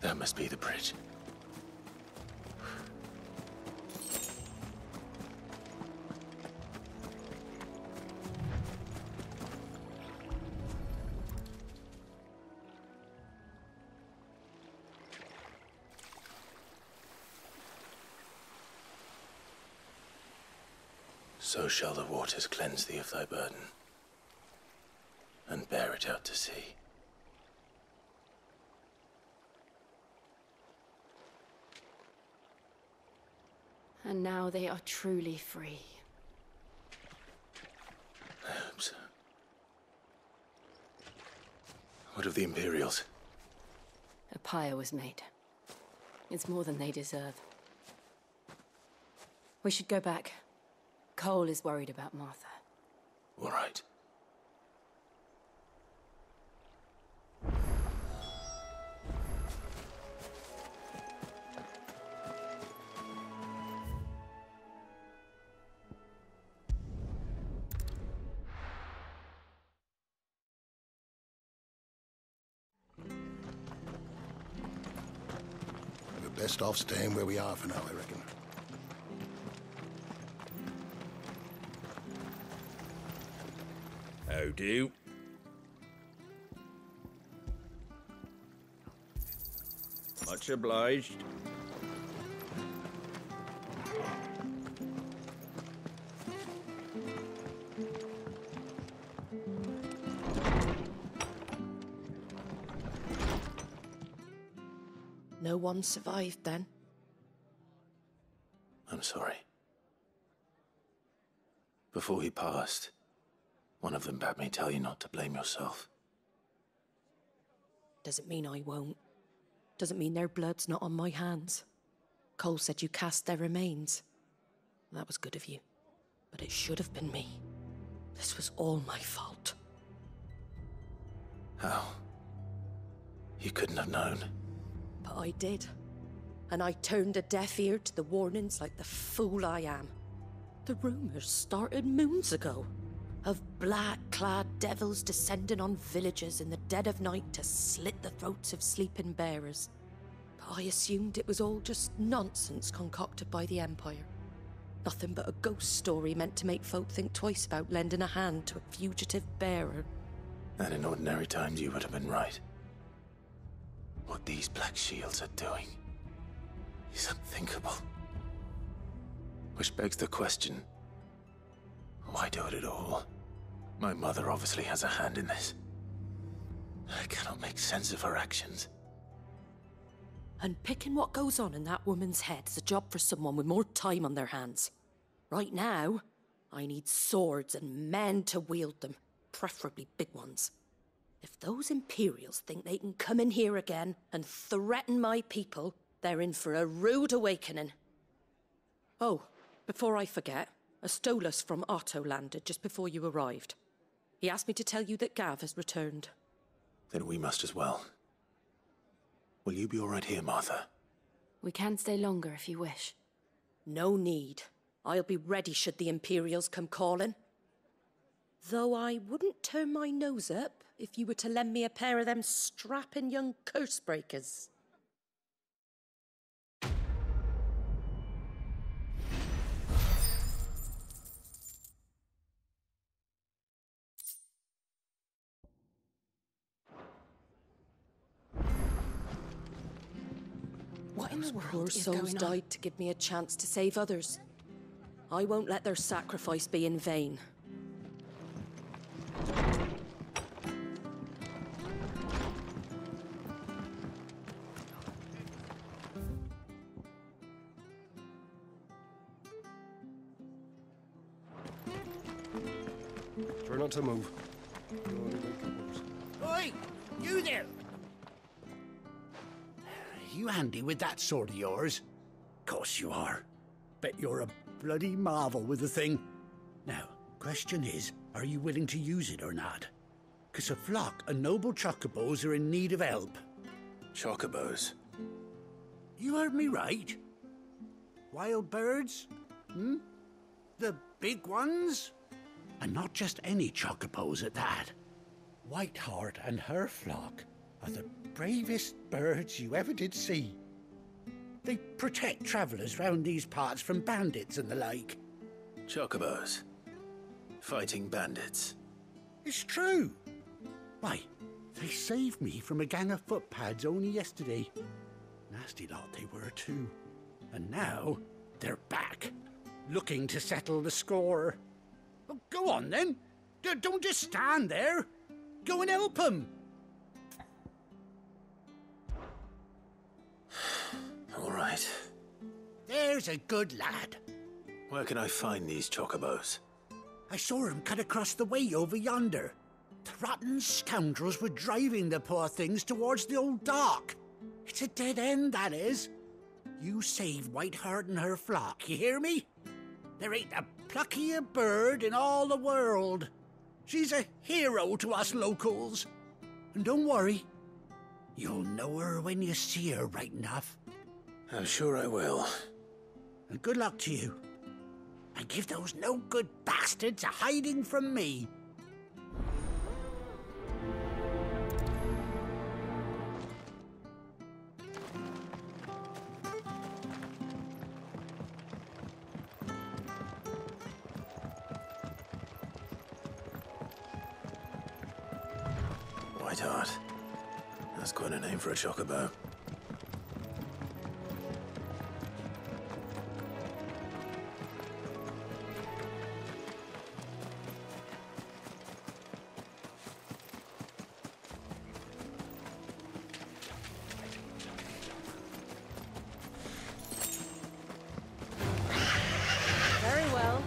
Speaker 8: That must be the bridge. So shall the waters cleanse thee of thy burden, and bear it out to sea.
Speaker 7: And now they are truly free.
Speaker 8: I hope so. What of the Imperials?
Speaker 7: A pyre was made. It's more than they deserve. We should go back. Cole is worried about Martha.
Speaker 8: All right.
Speaker 2: We're best off staying where we are for now, I reckon.
Speaker 13: How do? Much obliged.
Speaker 11: No one survived then?
Speaker 8: I'm sorry. Before he passed, one of them bade me tell you not to blame yourself.
Speaker 11: Doesn't mean I won't. Doesn't mean their blood's not on my hands. Cole said you cast their remains. That was good of you. But it should have been me. This was all my fault.
Speaker 8: How? You couldn't have known.
Speaker 11: But I did. And I turned a deaf ear to the warnings like the fool I am. The rumors started moons ago. Of black-clad devils descending on villages in the dead of night to slit the throats of sleeping bearers. But I assumed it was all just nonsense concocted by the Empire. Nothing but a ghost story meant to make folk think twice about lending a hand to a fugitive bearer.
Speaker 8: And in ordinary times you would have been right. What these Black Shields are doing is unthinkable. Which begs the question, why do it at all? My mother obviously has a hand in this. I cannot make sense of her actions.
Speaker 11: And picking what goes on in that woman's head is a job for someone with more time on their hands. Right now, I need swords and men to wield them, preferably big ones. If those Imperials think they can come in here again and threaten my people, they're in for a rude awakening. Oh, before I forget, a Stolas from Otto landed just before you arrived. He asked me to tell you that Gav has returned.
Speaker 8: Then we must as well. Will you be all right here, Martha?
Speaker 7: We can stay longer if you wish.
Speaker 11: No need. I'll be ready should the Imperials come calling. Though I wouldn't turn my nose up if you were to lend me a pair of them strapping young curse-breakers. What in the world poor souls died to give me a chance to save others. I won't let their sacrifice be in vain.
Speaker 12: Try not to move.
Speaker 14: Oi! You there! You handy with that sword of yours? Course you are. Bet you're a bloody marvel with the thing. Now, question is, are you willing to use it or not? 'Cause a flock of noble chocobos are in need of help.
Speaker 8: Chocobos?
Speaker 14: You heard me right. Wild birds? Hmm? The big ones? And not just any chocobos at that. Whiteheart and her flock are the bravest birds you ever did see. They protect travellers round these parts from bandits and the like.
Speaker 8: Chocobos. Fighting bandits.
Speaker 14: It's true. Why, they saved me from a gang of footpads only yesterday. Nasty lot they were too. And now they're back, looking to settle the score. Well, go on then. Don't just stand there. Go and help them.
Speaker 8: All right.
Speaker 14: There's a good lad.
Speaker 8: Where can I find these chocobos?
Speaker 14: I saw him cut across the way over yonder. The rotten scoundrels were driving the poor things towards the old dock. It's a dead end, that is. You saved Whiteheart and her flock, you hear me? There ain't a pluckier bird in all the world. She's a hero to us locals. And don't worry, you'll know her when you see her right enough.
Speaker 8: I'm sure I will.
Speaker 14: And good luck to you. And give those no-good bastards a hiding from me.
Speaker 8: Whiteheart. That's quite a name for a chocobo.
Speaker 21: Very well.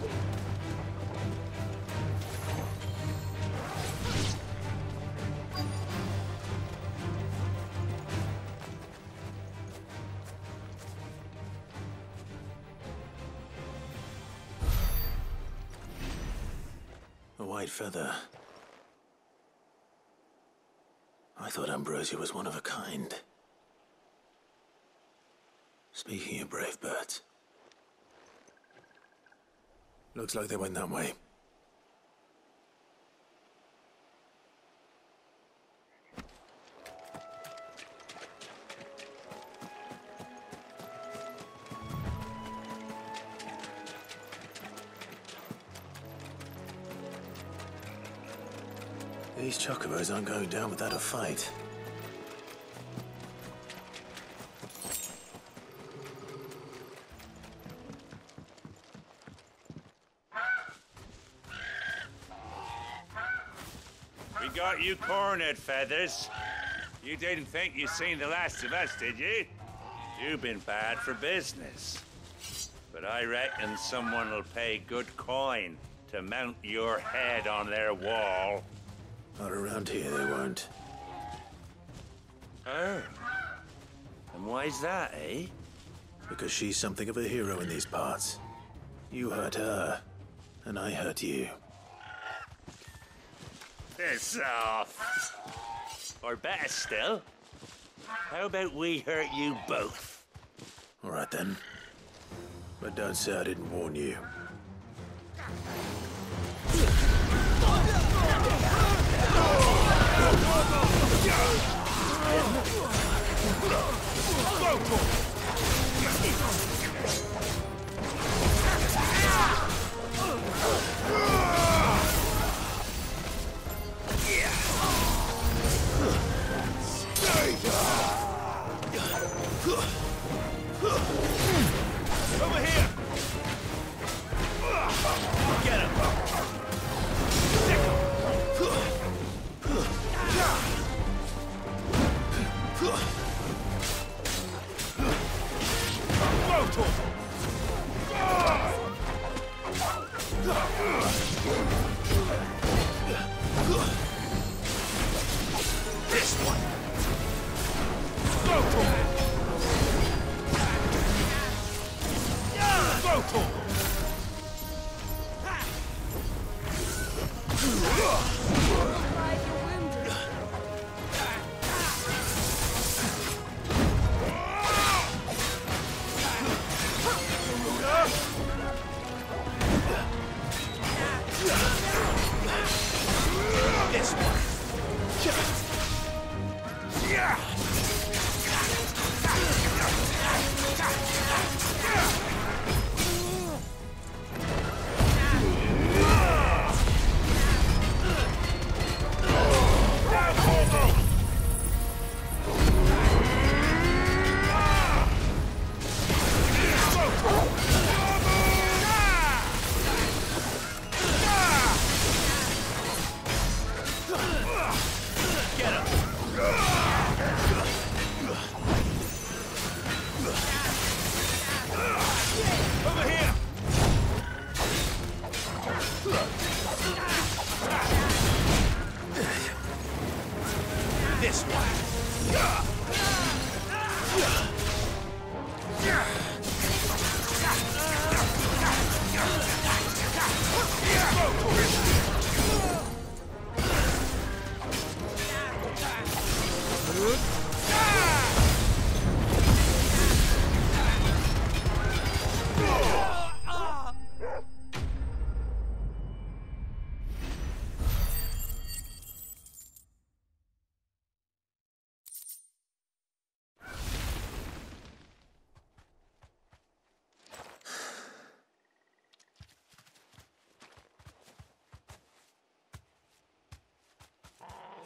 Speaker 8: A white feather. I thought Ambrosia was one of a kind. Speaking of brave birds. Looks like they went that way. These chocobos aren't going down without a fight.
Speaker 12: We got you cornered, Feathers. You didn't think you'd seen the last of us, did you? You've been bad for business. But I reckon someone will pay good coin to mount your head on their wall.
Speaker 8: Not around here, they won't.
Speaker 12: Oh. And why's that, eh?
Speaker 8: Because she's something of a hero in these parts. You hurt her, and I hurt you.
Speaker 12: Piss off. Or better still, how about we hurt you both?
Speaker 8: All right then. But don't say I didn't warn you.
Speaker 12: Over here! Get him! This one! Go to him! Go to him!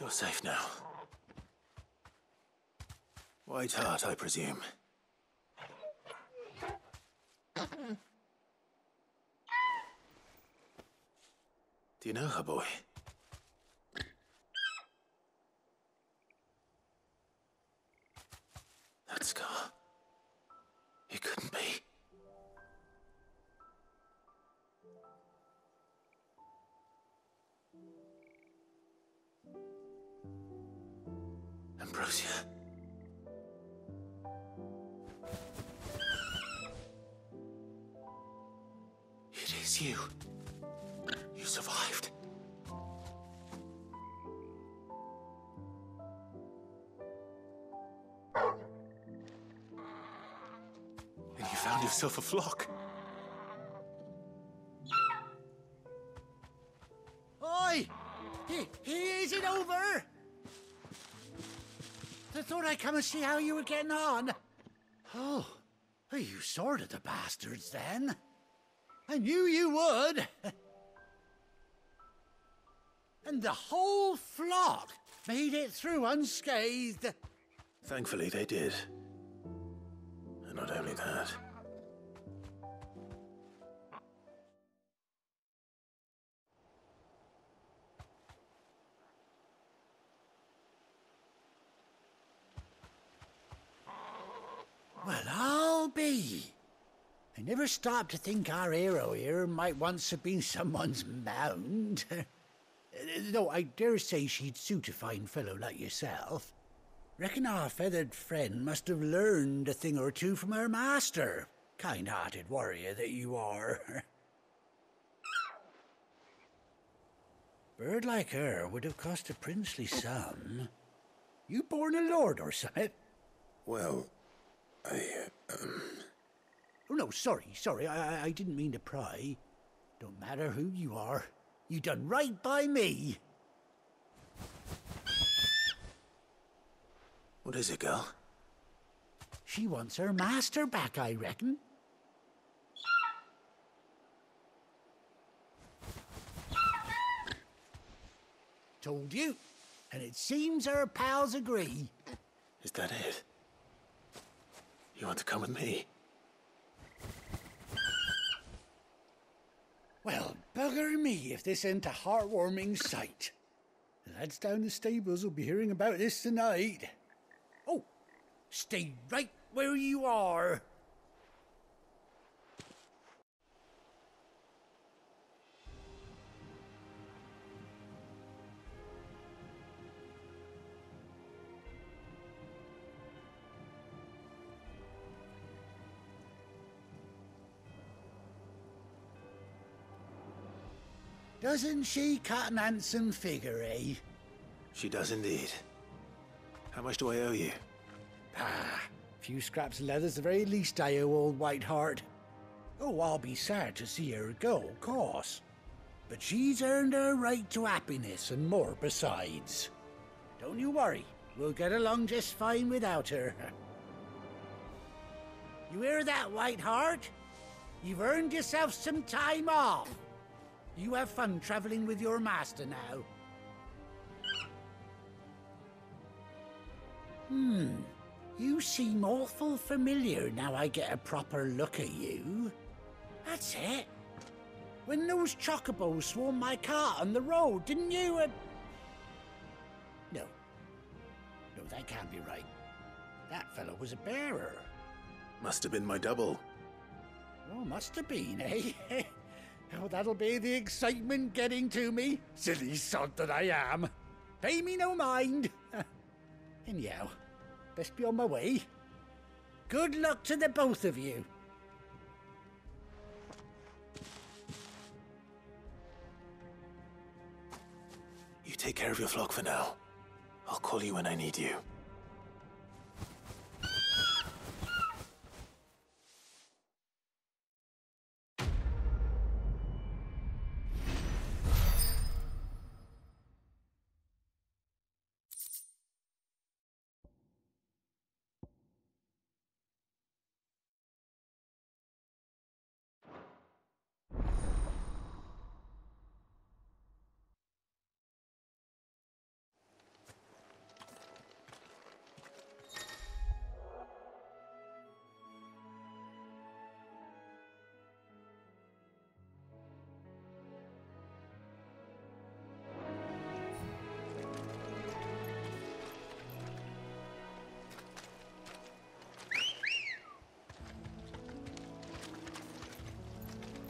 Speaker 8: You're safe now. White Heart, I presume. Do you know her, boy? That scar. It couldn't be. Ambrosia. It is you. You survived. And you found yourself a flock.
Speaker 14: Oi! Is it over? I thought I'd come and see how you were getting on. Oh, you sorted the bastards then. I knew you would. And the whole flock made it through unscathed.
Speaker 8: Thankfully, they did. And not only that.
Speaker 14: Well, I'll be. I never stopped to think our hero here might once have been someone's mount. Though I dare say she'd suit a fine fellow like yourself. Reckon our feathered friend must have learned a thing or two from her master. Kind-hearted warrior that you are. Bird like her would have cost a princely sum. You born a lord or something?
Speaker 8: Well,
Speaker 14: Oh, no, sorry, I didn't mean to pry. Don't matter who you are. You done right by me.
Speaker 8: What is it, girl?
Speaker 14: She wants her master back, I reckon. Told you. And it seems her pals agree.
Speaker 8: Is that it? You want to come with me?
Speaker 14: Well, bugger me if this ain't a heartwarming sight. The lads down the stables will be hearing about this tonight. Oh, stay right where you are. Doesn't she cut an handsome figure, eh?
Speaker 8: She does indeed. How much do I owe you?
Speaker 14: Ah, a few scraps of leather's the very least I owe old Whiteheart. Oh, I'll be sad to see her go, of course. But she's earned her right to happiness and more besides. Don't you worry, We'll get along just fine without her. You hear that, Whiteheart? You've earned yourself some time off. You have fun traveling with your master now. You seem awful familiar now I get a proper look at you. That's it. When those chocobos swarmed my cart on the road, didn't you? No. No, that can't be right. That fellow was a bearer.
Speaker 8: Must have been my double.
Speaker 14: Oh, must have been, eh? Oh, that'll be the excitement getting to me. Silly sod that I am. Pay me no mind. Anyhow, best be on my way. Good luck to the both of you.
Speaker 8: You take care of your flock for now. I'll call you when I need you.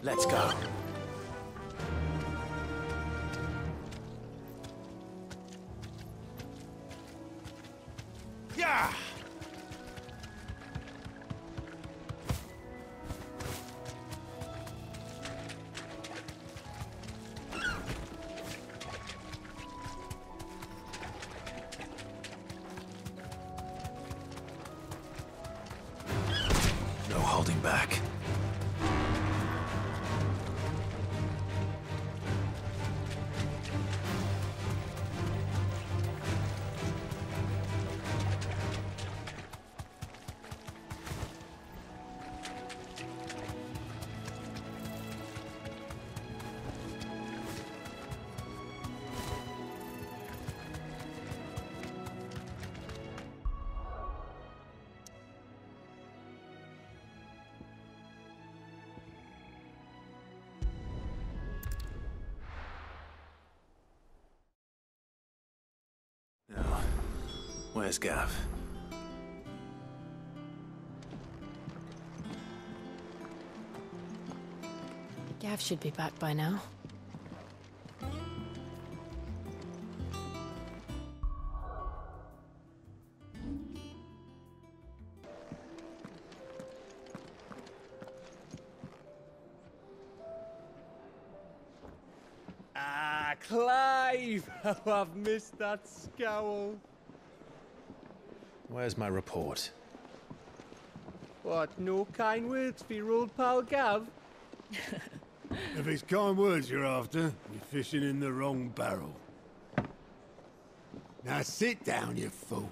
Speaker 8: Let's go.
Speaker 3: Yeah!
Speaker 8: No holding back. Now, where's Gav?
Speaker 7: Gav should be back by now.
Speaker 18: Ah, Clive! Oh, I've missed that scowl.
Speaker 8: Where's my report?
Speaker 18: What, no kind words for your old pal Gav?
Speaker 3: If it's kind words you're after, you're fishing in the wrong barrel. Now sit down, you fool.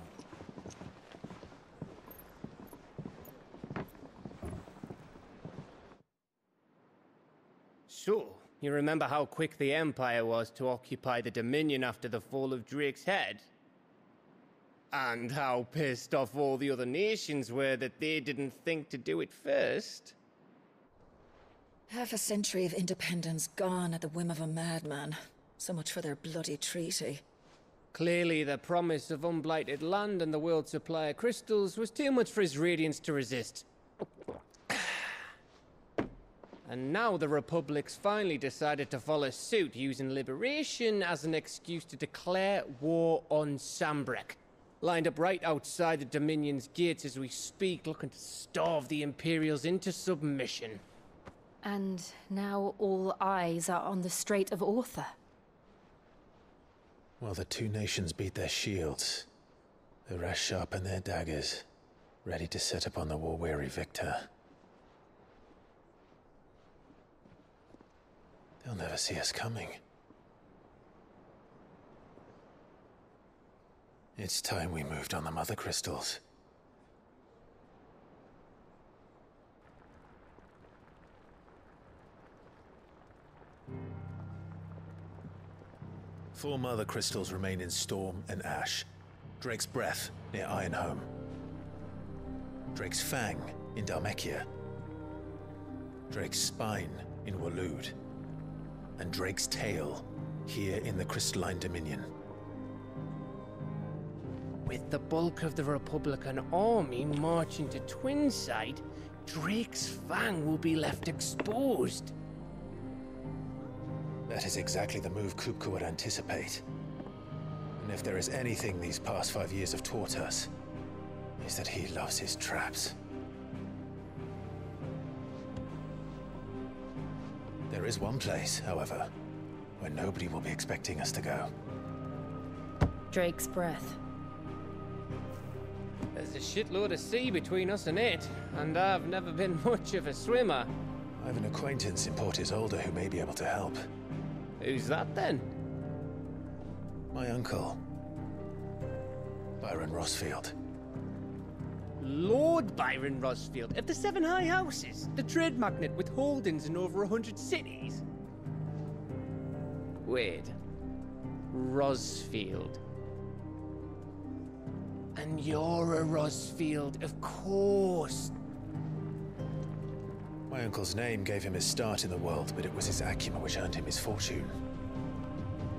Speaker 18: So, you remember how quick the Empire was to occupy the Dominion after the fall of Drake's head? And how pissed off all the other nations were that they didn't think to do it first?
Speaker 19: Half a century of independence gone at the whim of a madman. So much for their bloody treaty.
Speaker 18: Clearly, the promise of unblighted land and the world's supply of crystals was too much for his radiance to resist. And now the Republic's finally decided to follow suit, using liberation as an excuse to declare war on Sambrek. Lined up right outside the Dominion's gates as we speak, looking to starve the Imperials into submission.
Speaker 7: And now all eyes are on the Strait of Author.
Speaker 8: While the two nations beat their shields, the rest sharpen their daggers, ready to set upon the war-weary victor. They'll never see us coming. It's time we moved on the mother crystals. Four mother crystals remain in Storm and Ash. Drake's Breath near Ironhome. Drake's Fang in Dhalmekia. Drake's Spine in Waloed. And Drake's Tail here in the Crystalline Dominion.
Speaker 18: With the bulk of the Republican army marching to Twinside, Drake's Fang will be left exposed.
Speaker 8: That is exactly the move Kupka would anticipate. And if there is anything these past 5 years have taught us, is that he loves his traps. There is one place, however, where nobody will be expecting us to go.
Speaker 7: Drake's Breath.
Speaker 18: There's a shitload of sea between us and it, and I've never been much of a swimmer.
Speaker 8: I have an acquaintance in Port Isolde who may be able to help.
Speaker 18: Who's that then?
Speaker 8: My uncle, Byron Rosfield.
Speaker 18: Lord Byron Rosfield of the Seven High Houses, the trade magnate with holdings in over 100 cities. Wait, Rosfield. And you're a Rosfield, of course.
Speaker 8: My uncle's name gave him his start in the world, but it was his acumen which earned him his fortune.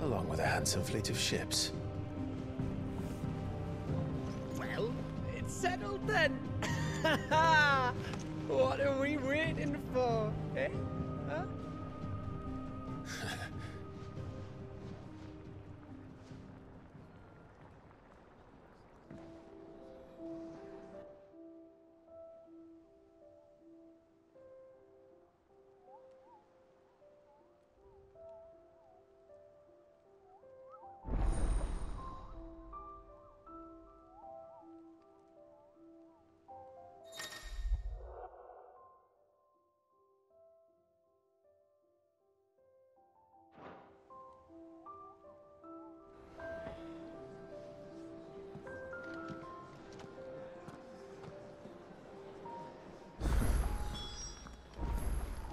Speaker 8: Along with a handsome fleet of ships.
Speaker 18: Well, it's settled then. What are we waiting for, eh? Huh?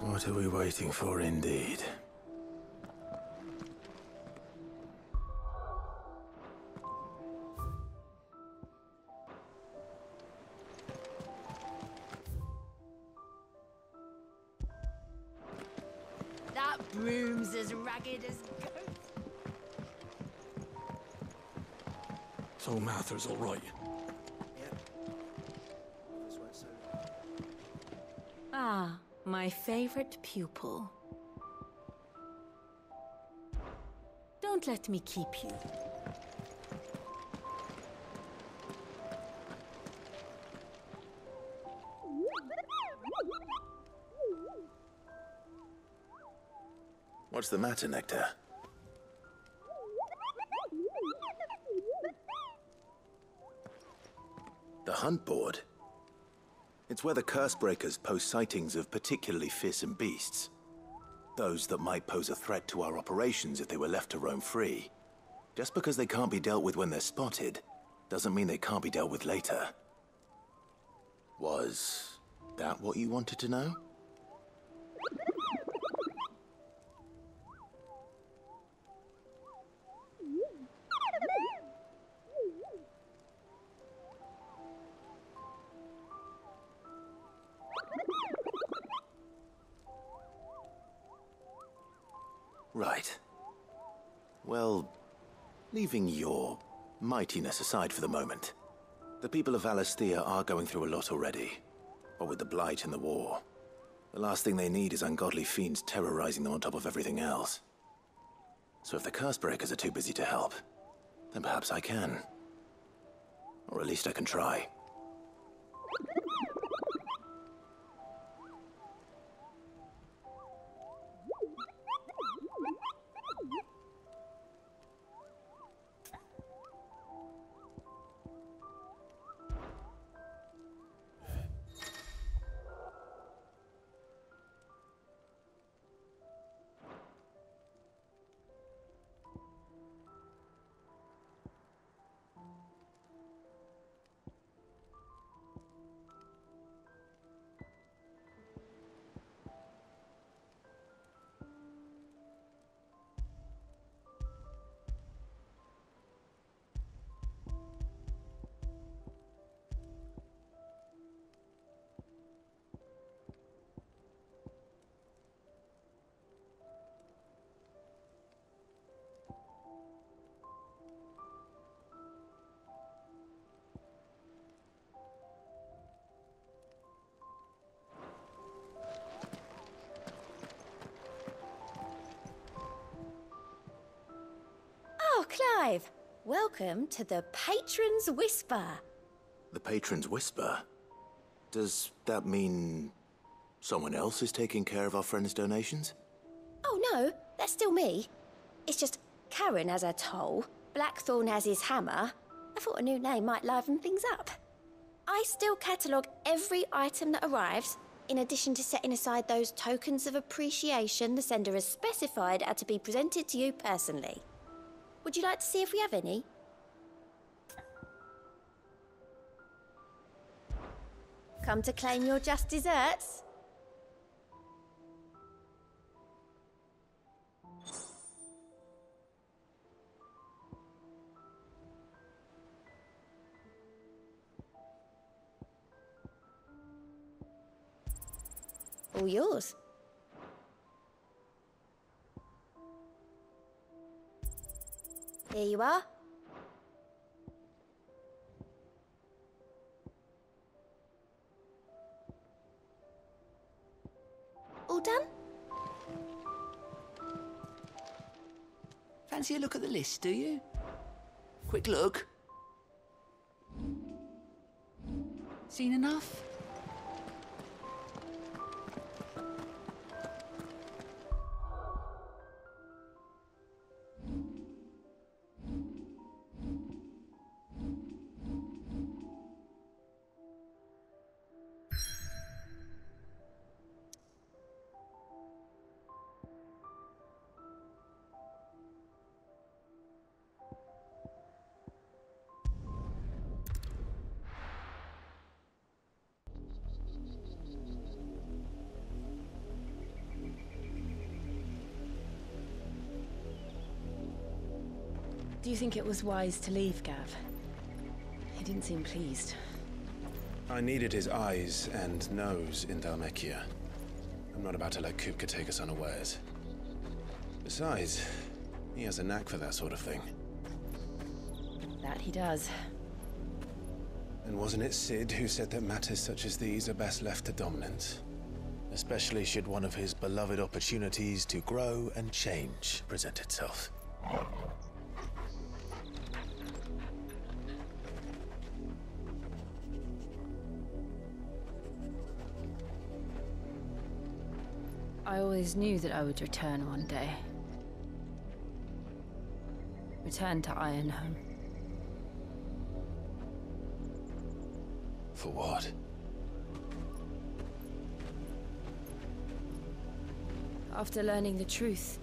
Speaker 8: What are we waiting for, indeed?
Speaker 4: That broom's as ragged as goats.
Speaker 5: So Mather's all right.
Speaker 21: Ah, my favorite pupil. Don't let me keep you.
Speaker 8: What's the matter, Nectar? The hunt board? It's where the Cursebreakers post sightings of particularly fearsome beasts. Those that might pose a threat to our operations if they were left to roam free. Just because they can't be dealt with when they're spotted, doesn't mean they can't be dealt with later. Was that what you wanted to know? Right. Well, leaving your mightiness aside for the moment, the people of Valisthea are going through a lot already. What with the Blight and the war. The last thing they need is ungodly fiends terrorizing them on top of everything else. So if the Cursebreakers are too busy to help, then perhaps I can. Or at least I can try.
Speaker 17: arrive. Welcome to the Patron's Whisper.
Speaker 20: The Patron's Whisper? Does that mean someone else is taking care of our friend's donations?
Speaker 17: Oh no, that's still me. It's just Karen has her toll, Blackthorn has his hammer. I thought a new name might liven things up. I still catalogue every item that arrives, in addition to setting aside those tokens of appreciation the sender has specified are to be presented to you personally. Would you like to see if we have any? Come to claim your just desserts? All yours. Here you are. All done?
Speaker 1: Fancy a look at the list, do you? Quick look. Seen enough?
Speaker 7: Do you think it was wise to leave, Gav? He didn't seem pleased.
Speaker 8: I needed his eyes and nose in Dhalmekia. I'm not about to let Kupka take us unawares. Besides, he has a knack for that sort of thing.
Speaker 7: That he does.
Speaker 8: And wasn't it Cid who said that matters such as these are best left to dominance? Especially should one of his beloved opportunities to grow and change present itself.
Speaker 7: I always knew that I would return one day. Return to Ironhome.
Speaker 8: For what?
Speaker 7: After learning the truth,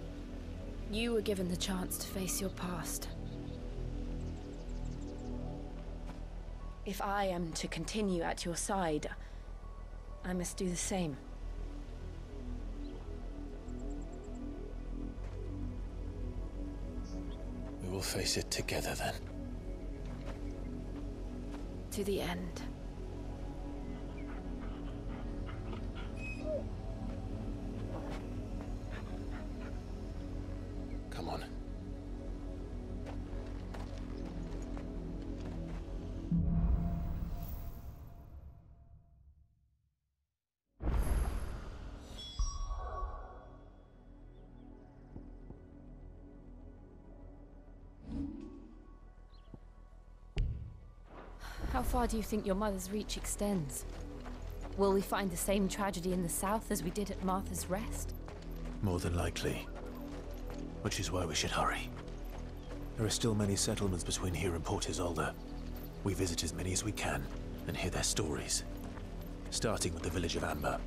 Speaker 7: you were given the chance to face your past. If I am to continue at your side, I must do the same.
Speaker 8: We will face it together then.
Speaker 7: To the end.
Speaker 8: Come on.
Speaker 7: How far do you think your mother's reach extends? Will we find the same tragedy in the south as we did at Martha's Rest?
Speaker 8: More than likely. Which is why we should hurry. There are still many settlements between here and Port Isolde. We visit as many as we can and hear their stories. Starting with the village of Amber.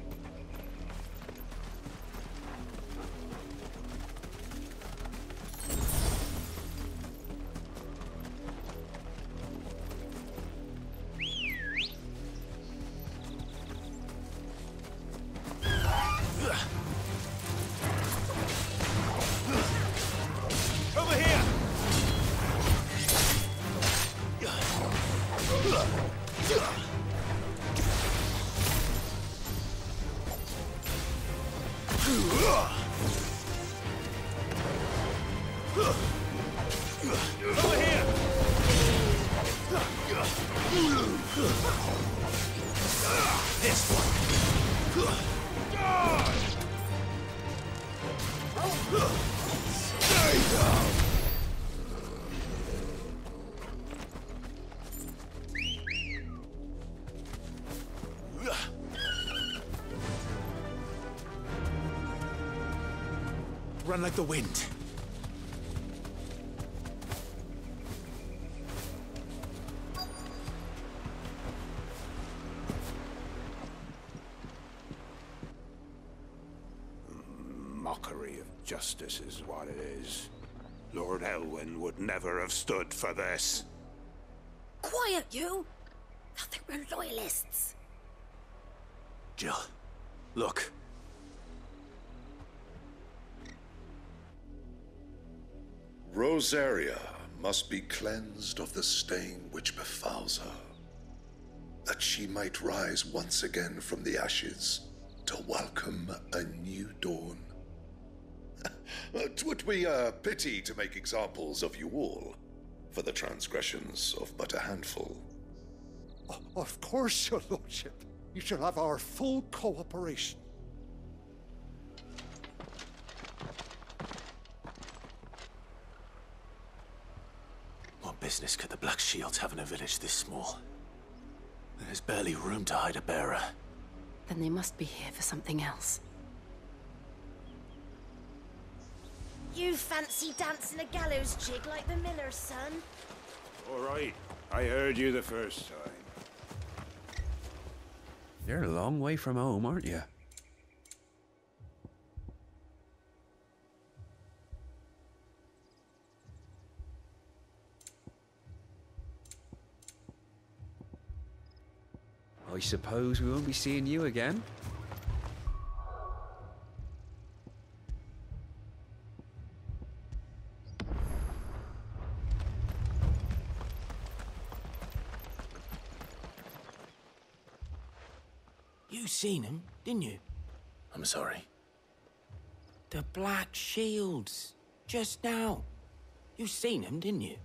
Speaker 8: run like the wind.
Speaker 3: Mockery of justice is what it is. Lord Elwyn would never have stood for this.
Speaker 17: Quiet, you! I think we're loyalists.
Speaker 20: Jill, look.
Speaker 15: Rosaria must be cleansed of the stain which befouls her, that she might rise once again from the ashes to welcome a new dawn. 'Twould be a pity to make examples of you all, for the transgressions of but a handful.
Speaker 22: Of course, your lordship. You shall have our full cooperation.
Speaker 20: What business could the Black Shields have in a village this small? There's barely room to hide a bearer.
Speaker 7: Then they must be here for something else.
Speaker 17: You fancy dancing a gallows jig like the miller's son?
Speaker 3: All right, I heard you the first time.
Speaker 23: You're a long way from home, aren't you? I suppose we won't be seeing you again.
Speaker 1: You seen him, didn't you?
Speaker 20: I'm sorry.
Speaker 1: The Black Shields. Just now. You seen them, didn't you?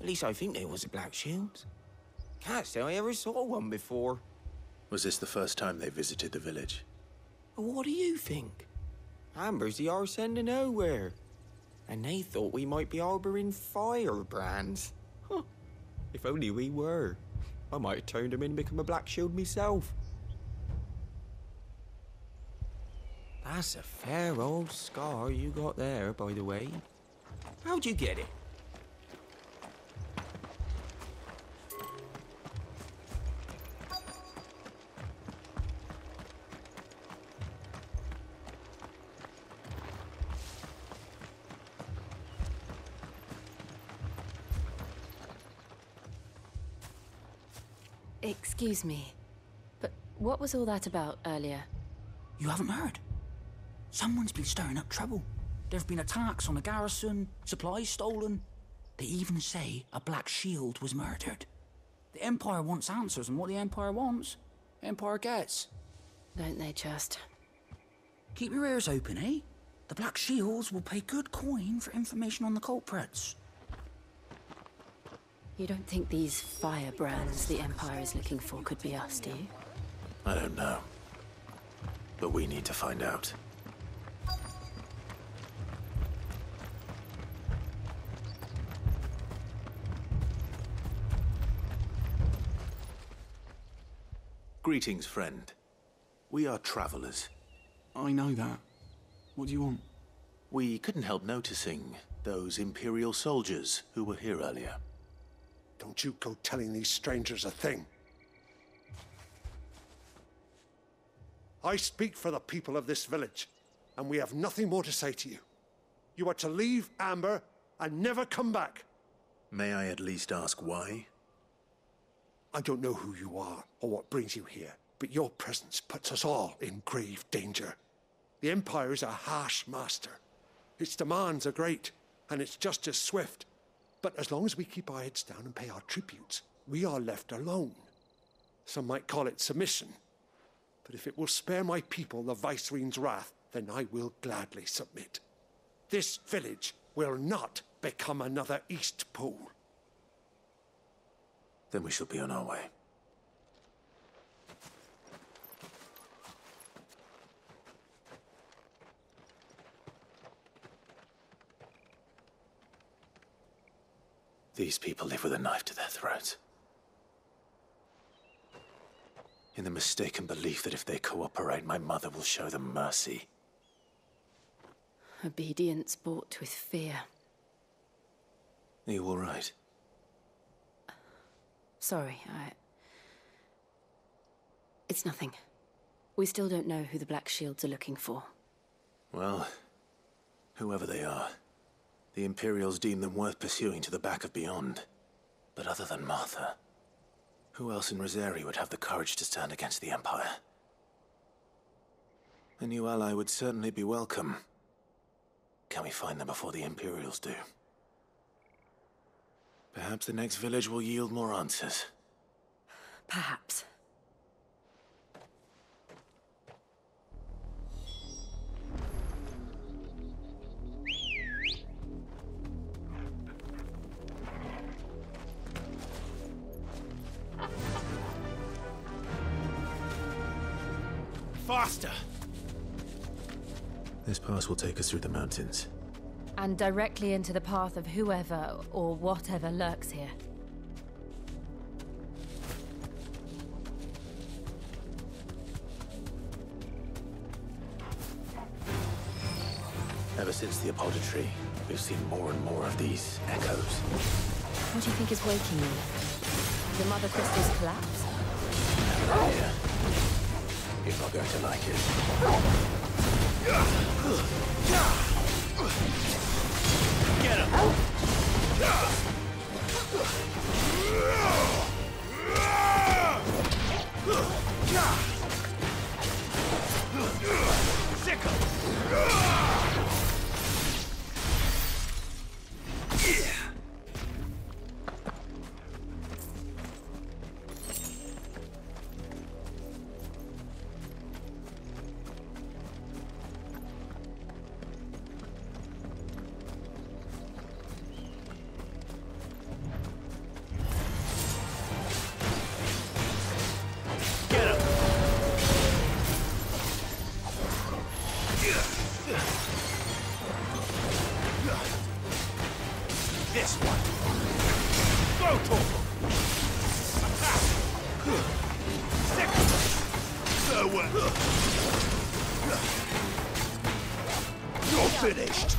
Speaker 1: At least I think there was a Black Shield. Can't say I ever saw one before.
Speaker 20: Was this the first time they visited the village?
Speaker 1: What do you think? Amber's the arse end of nowhere. And they thought we might be harboring firebrands. Huh. If only we were. I might have turned them in and become a Black Shield myself. That's a fair old scar you got there, by the way. How'd you get it?
Speaker 7: Excuse me, but what was all that about earlier?
Speaker 24: You haven't heard? Someone's been stirring up trouble. There've been attacks on the garrison, supplies stolen. They even say a Black Shield was murdered. The Empire wants answers, and what the Empire wants, Empire gets.
Speaker 7: Don't they just?
Speaker 24: Keep your ears open, eh? The Black Shields will pay good coin for information on the culprits.
Speaker 7: You don't think these firebrands the Empire is looking for could be us, do you?
Speaker 20: I don't know. But we need to find out. Greetings, friend. We are travelers.
Speaker 24: I know that. What do you want?
Speaker 20: We couldn't help noticing those Imperial soldiers who were here earlier.
Speaker 22: Don't you go telling these strangers a thing. I speak for the people of this village, and we have nothing more to say to you. You are to leave Amber and never come back.
Speaker 20: May I at least ask why?
Speaker 22: I don't know who you are or what brings you here, but your presence puts us all in grave danger. The Empire is a harsh master. Its demands are great, and its justice swift. But as long as we keep our heads down and pay our tributes, we are left alone. Some might call it submission. But if it will spare my people the Viceroy's wrath, then I will gladly submit. This village will not become another East Pool.
Speaker 20: Then we shall be on our way. These people live with a knife to their throats. In the mistaken belief that if they cooperate, my mother will show them mercy.
Speaker 21: Obedience bought with fear.
Speaker 8: Are you all right?
Speaker 21: Sorry, It's nothing. We still don't know who the Black Shields are looking for.
Speaker 8: Well, whoever they are, the Imperials deem them worth pursuing to the back of beyond. But other than Martha, who else in Rosari would have the courage to stand against the Empire? A new ally would certainly be welcome. Can we find them before the Imperials do? Perhaps the next village will yield more answers.
Speaker 21: Perhaps.
Speaker 8: Faster! This pass will take us through the mountains.
Speaker 7: And directly into the path of whoever or whatever lurks here.
Speaker 8: Ever since the apodatory, we've seen more and more of these echoes.
Speaker 21: What do you think is waking you? The Mother Crystal's collapse?
Speaker 8: Never an idea. You're not going to like it. Get him! Sickle! This one. Go to him. Attack. Sickle. Farewell. You're finished.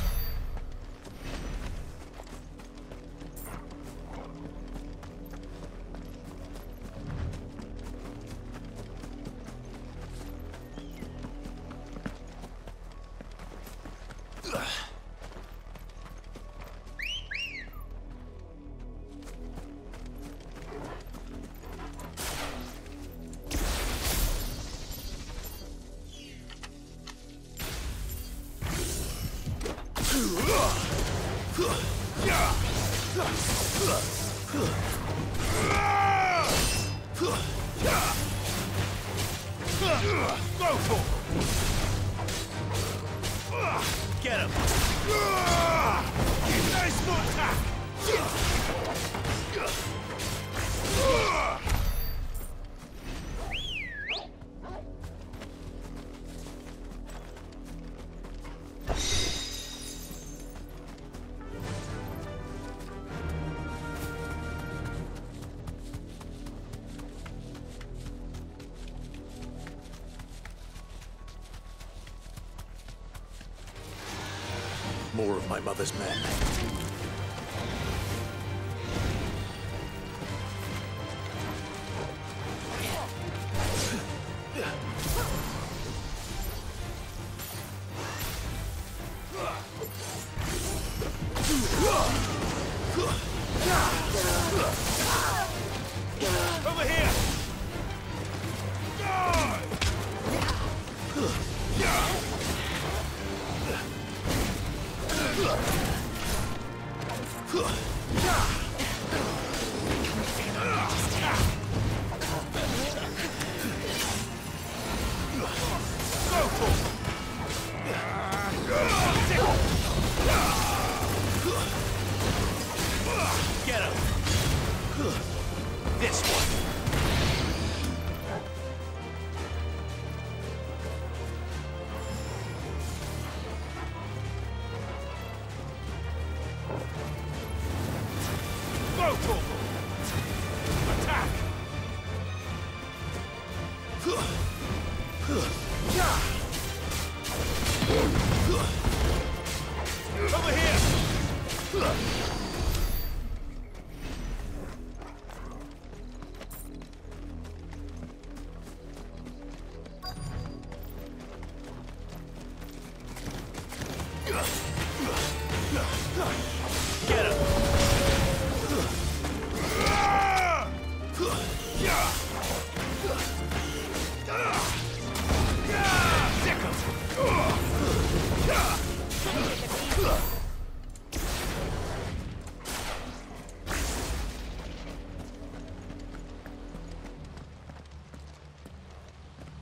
Speaker 8: Get him! Nice attack! More of my mother's men. Over here!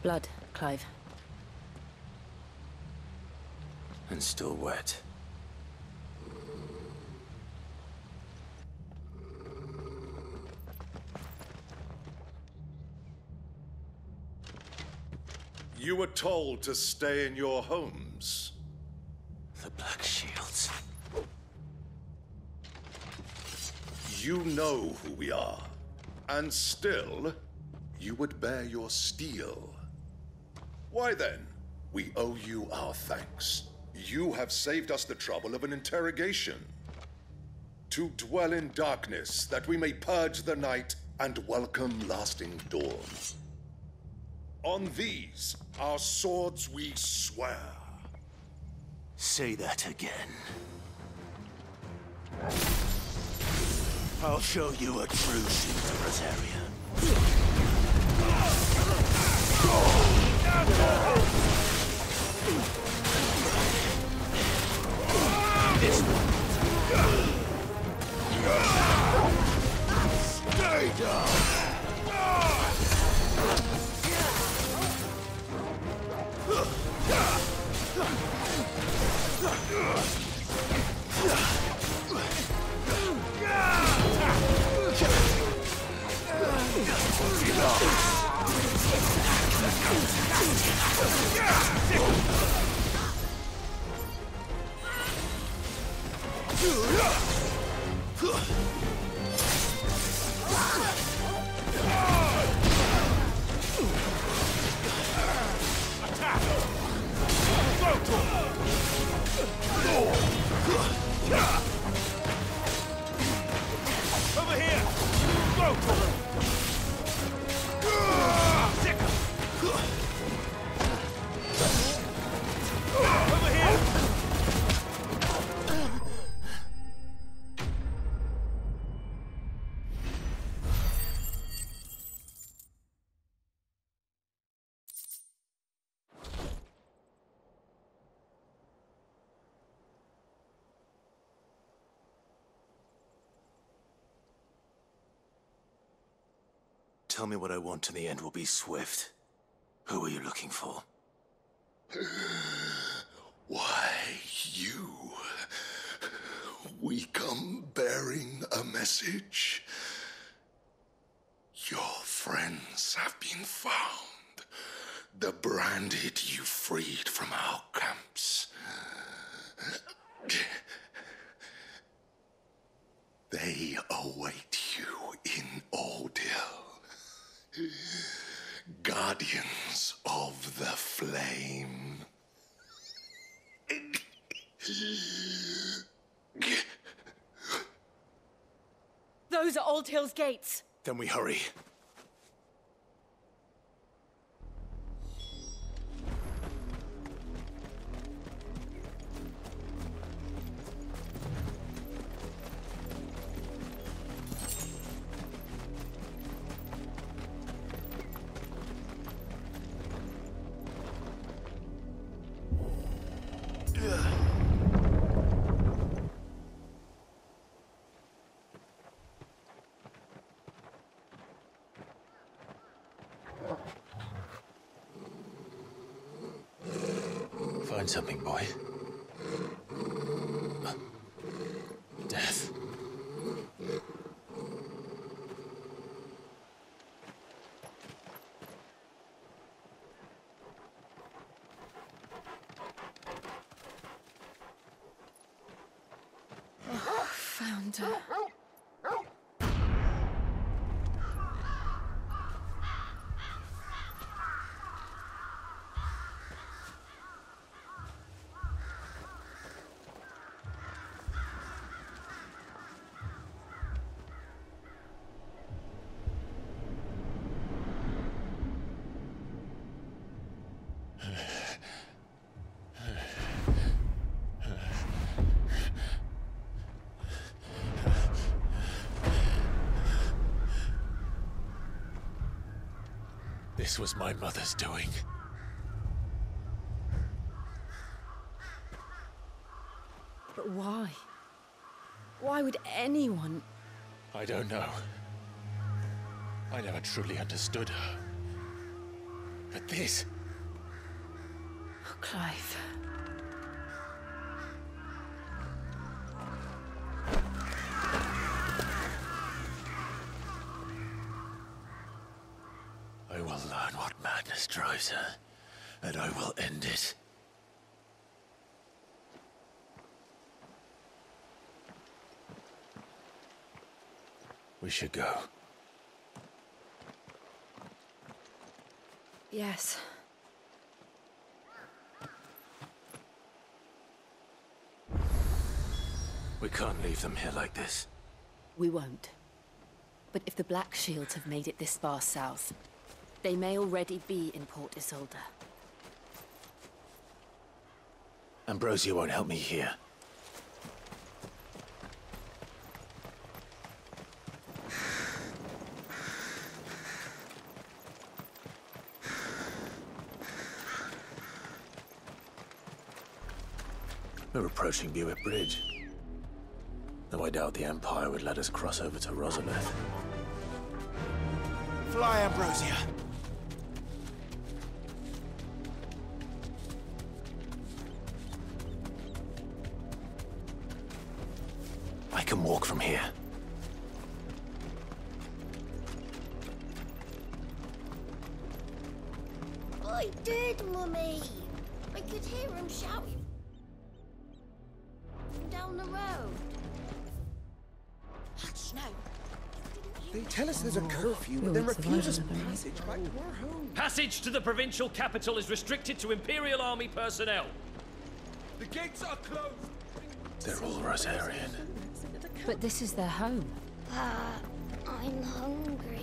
Speaker 21: Blood, Clive.
Speaker 20: And still wet.
Speaker 15: You were told to stay in your homes.
Speaker 20: The Black Shields.
Speaker 15: You know who we are. And still, you would bear your steel. Why then? We owe you our thanks. You have saved us the trouble of an interrogation. To dwell in darkness, that we may purge the night and welcome lasting dawn. On these, our swords we swear.
Speaker 20: Say that again. I'll show you a true Cid Rosarian. This one. Stay down.
Speaker 12: Over here! Go! Over here!
Speaker 20: Tell me what I want and the end will be swift. Who are you looking for?
Speaker 15: Why, you. We come bearing a message. Your friends have been found. The branded you freed from our camps. They await you in Ordeal. Guardians of the Flame.
Speaker 11: Those are Old Hill's gates.
Speaker 20: Then we hurry. Find something, boy. Death.
Speaker 21: Found her.
Speaker 8: This was my mother's doing.
Speaker 21: But why? Why would anyone...
Speaker 8: I don't know. I never truly understood her. But this...
Speaker 21: Oh, Clive.
Speaker 8: I will learn what madness drives her, and I will end it. We should go.
Speaker 21: Yes.
Speaker 8: We can't leave them here like this.
Speaker 21: We won't. But if the Black Shields have made it this far south, they may already be in Port Isolde.
Speaker 8: Ambrosia won't help me here. We're approaching Buick Bridge. Though I doubt the Empire would let us cross over to Rosalith.
Speaker 6: Fly, Ambrosia!
Speaker 8: I can walk from here.
Speaker 17: I did, Mummy. I could hear him shouting from down the road. Hush, no.
Speaker 6: They tell us there's a curfew, but then refuse us passage back to our home.
Speaker 9: Passage to the provincial capital is restricted to Imperial Army personnel.
Speaker 6: The gates are closed.
Speaker 8: They're all Rosarian.
Speaker 21: But this is their home.
Speaker 17: I'm hungry.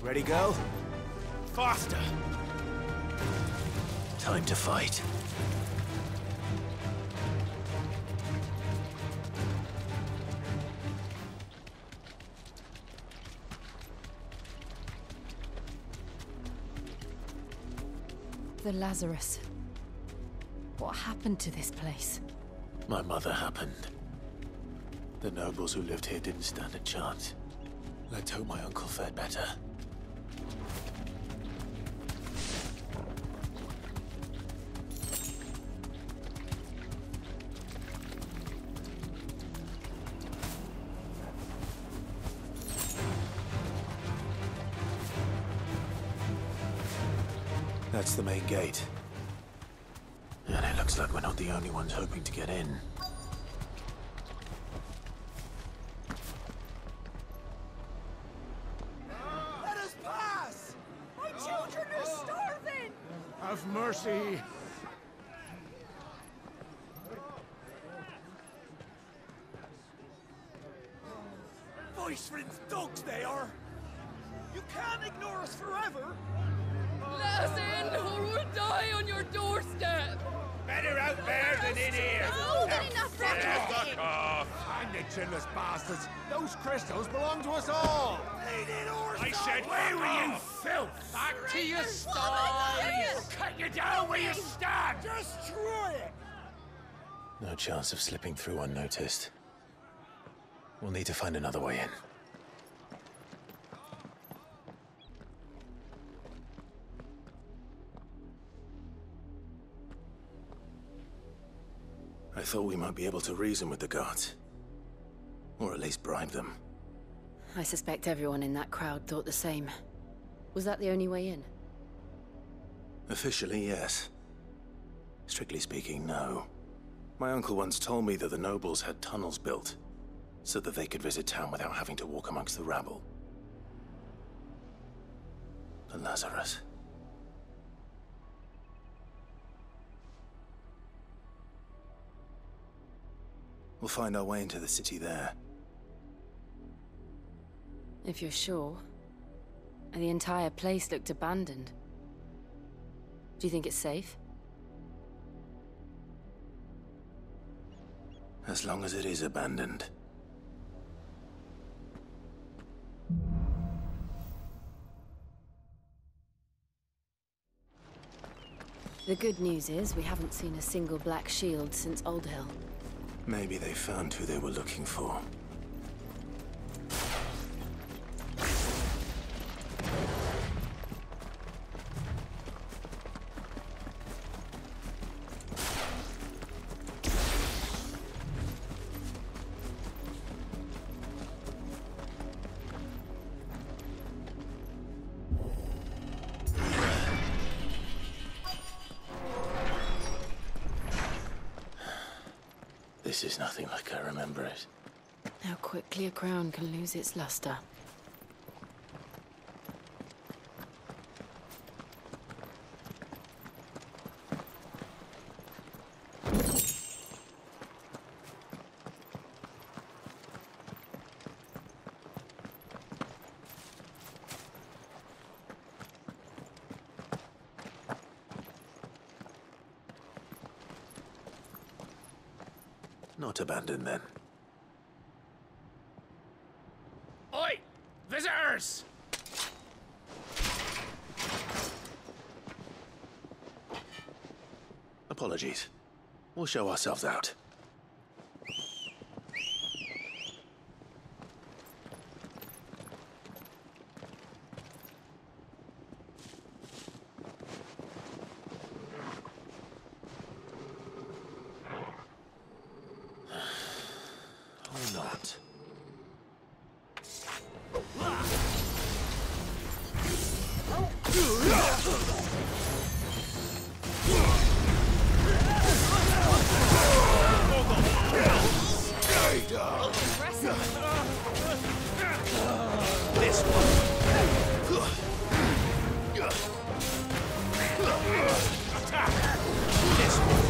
Speaker 6: Ready, go? Faster!
Speaker 8: Time to fight.
Speaker 21: The Lazarus. What happened to this place?
Speaker 8: My mother happened. The nobles who lived here didn't stand a chance. Let's hope my uncle fared better. That's the main gate. And it looks like we're not the only ones hoping to get in.
Speaker 6: Let us pass! My children are starving! Have mercy! Voice-rinse dogs they are! You can't ignore us forever!
Speaker 10: Let us in, or we'll die on your doorstep!
Speaker 12: Better out there than in here!
Speaker 10: Oh, get enough
Speaker 12: Fuck off!
Speaker 6: I'm the chinless bastards! Those crystals belong to us all!
Speaker 12: I said,
Speaker 6: away with you,
Speaker 12: filth!
Speaker 6: Back to your
Speaker 12: sties!
Speaker 6: We'll cut you down where you stand! Destroy it!
Speaker 8: No chance of slipping through unnoticed. We'll need to find another way in. I thought we might be able to reason with the guards. Or at least bribe them.
Speaker 21: I suspect everyone in that crowd thought the same. Was that the only way in?
Speaker 8: Officially, yes. Strictly speaking, no. My uncle once told me that the nobles had tunnels built, so that they could visit town without having to walk amongst the rabble. The Lazarus. We'll find our way into the city there.
Speaker 21: If you're sure.
Speaker 7: And the entire place looked abandoned. Do you think it's safe?
Speaker 20: As long as it is abandoned.
Speaker 7: The good news is we haven't seen a single black shield since Old Hill.
Speaker 20: Maybe they found who they were looking for. This is nothing like I remember it.
Speaker 7: How quickly a crown can lose its luster.
Speaker 20: Not abandoned, then.
Speaker 9: Oi! Visitors!
Speaker 20: Apologies. We'll show ourselves out. Or not.
Speaker 6: This one. Attack. This one.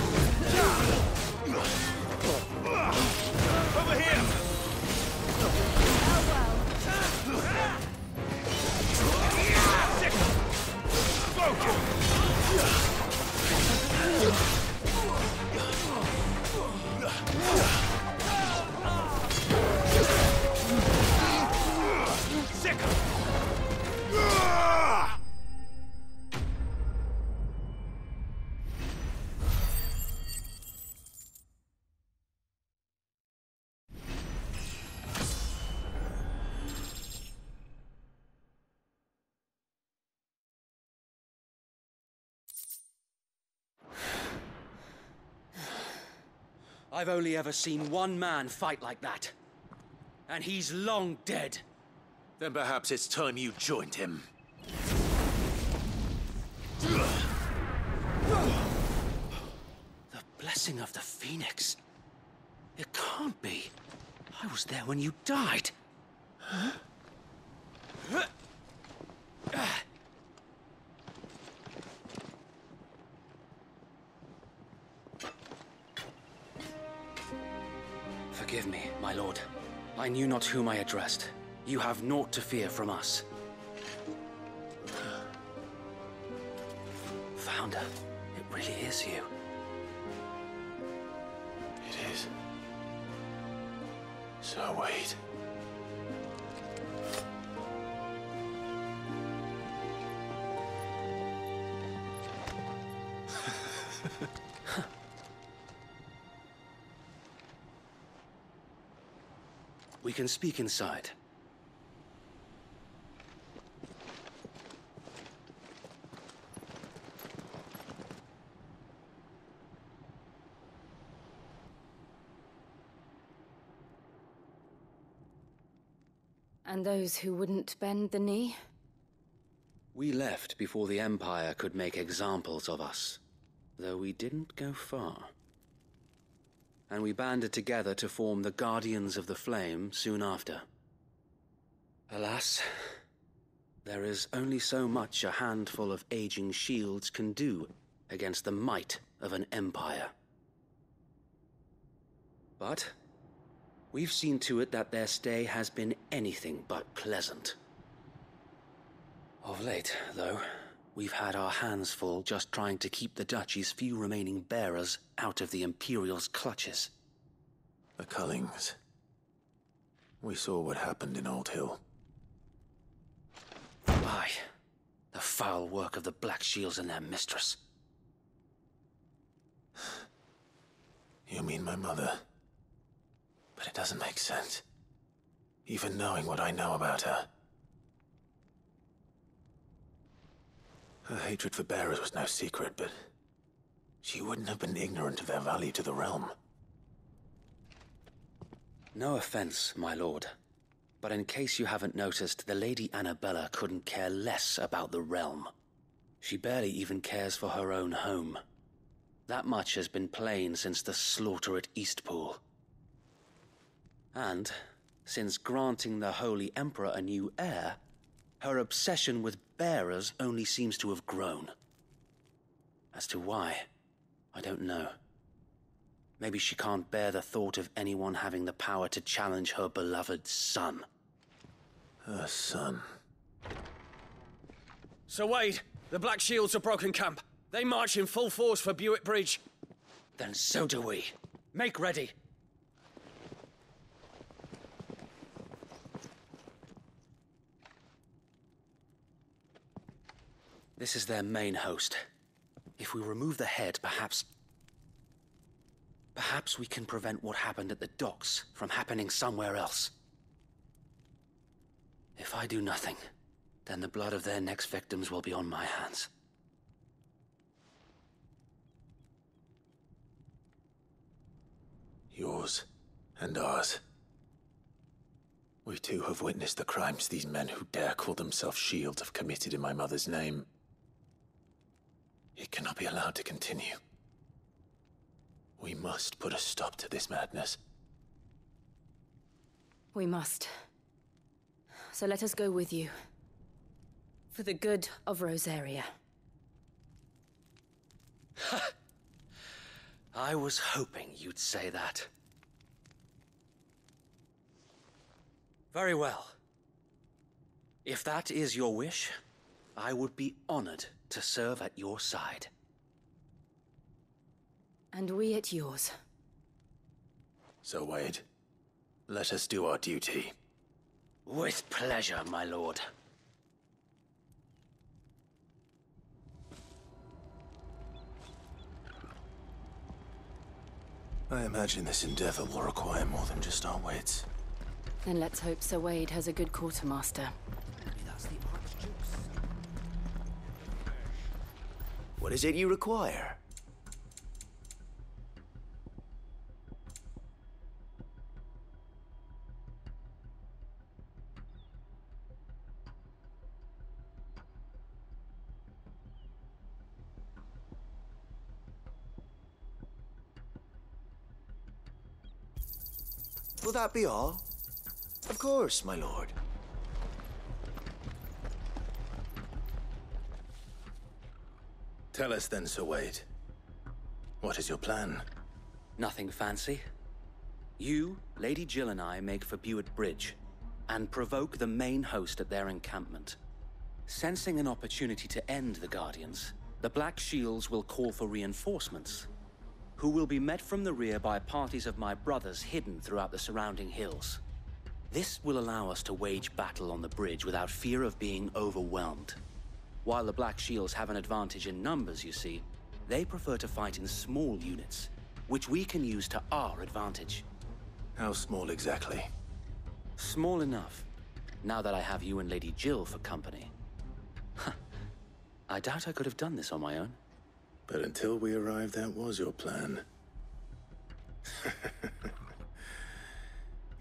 Speaker 6: Over here.
Speaker 2: I've only ever seen one man fight like that. And he's long dead.
Speaker 20: Then perhaps it's time you joined him.
Speaker 2: The blessing of the Phoenix. It can't be. I was there when you died. Huh? Forgive me, my lord. I knew not whom I addressed. You have naught to fear from us. Founder, it really is you.
Speaker 20: It is. So wait.
Speaker 2: We can speak inside.
Speaker 7: And those who wouldn't bend the knee?
Speaker 2: We left before the Empire could make examples of us, though we didn't go far. And we banded together to form the Guardians of the Flame soon after. Alas, there is only so much a handful of aging shields can do against the might of an empire. But we've seen to it that their stay has been anything but pleasant. Of late, though, we've had our hands full just trying to keep the Duchy's few remaining bearers out of the Imperial's clutches.
Speaker 8: The Cullings. We saw what happened in Old Hill.
Speaker 2: Aye. The foul work of the Black Shields and their mistress.
Speaker 8: You mean my mother? But it doesn't make sense. Even knowing what I know about her. Her hatred for bearers was no secret, but she wouldn't have been ignorant of their value to the realm.
Speaker 2: No offense, my lord, but in case you haven't noticed, the Lady Annabella couldn't care less about the realm. She barely even cares for her own home. That much has been plain since the slaughter at Eastpool. And, since granting the Holy Emperor a new heir, her obsession with bearers only seems to have grown. As to why, I don't know. Maybe she can't bear the thought of anyone having the power to challenge her beloved son.
Speaker 8: Her son.
Speaker 9: Sir Wade, the Black Shields have broken camp. They march in full force for Buick Bridge.
Speaker 2: Then so do we. Make ready. This is their main host. If we remove the head, perhaps we can prevent what happened at the docks from happening somewhere else. If I do nothing, then the blood of their next victims will be on my hands.
Speaker 8: Yours and ours. We too have witnessed the crimes these men who dare call themselves shields have committed in my mother's name. It cannot be allowed to continue. We must put a stop to this madness.
Speaker 21: We must. So let us go with you. For the good of Rosaria.
Speaker 2: I was hoping you'd say that. Very well. If that is your wish, I would be honored to serve at your side.
Speaker 21: And we at yours.
Speaker 8: So, Wade, let us do our duty.
Speaker 2: With pleasure, my lord.
Speaker 8: I imagine this endeavor will require more than just our wits.
Speaker 21: Then let's hope Sir Wade has a good quartermaster.
Speaker 13: What is it you require? Will that be all? Of course, my lord.
Speaker 8: Tell us then, Sir Wade. What is your plan?
Speaker 2: Nothing fancy. You, Lady Jill and I make for Buick Bridge, and provoke the main host at their encampment. Sensing an opportunity to end the Guardians, the Black Shields will call for reinforcements, who will be met from the rear by parties of my brothers hidden throughout the surrounding hills. This will allow us to wage battle on the bridge without fear of being overwhelmed. While the Black Shields have an advantage in numbers, you see, they prefer to fight in small units, which we can use to our advantage.
Speaker 8: How small exactly?
Speaker 2: Small enough, now that I have you and Lady Jill for company. I doubt I could have done this on my own.
Speaker 8: But until we arrived, that was your plan.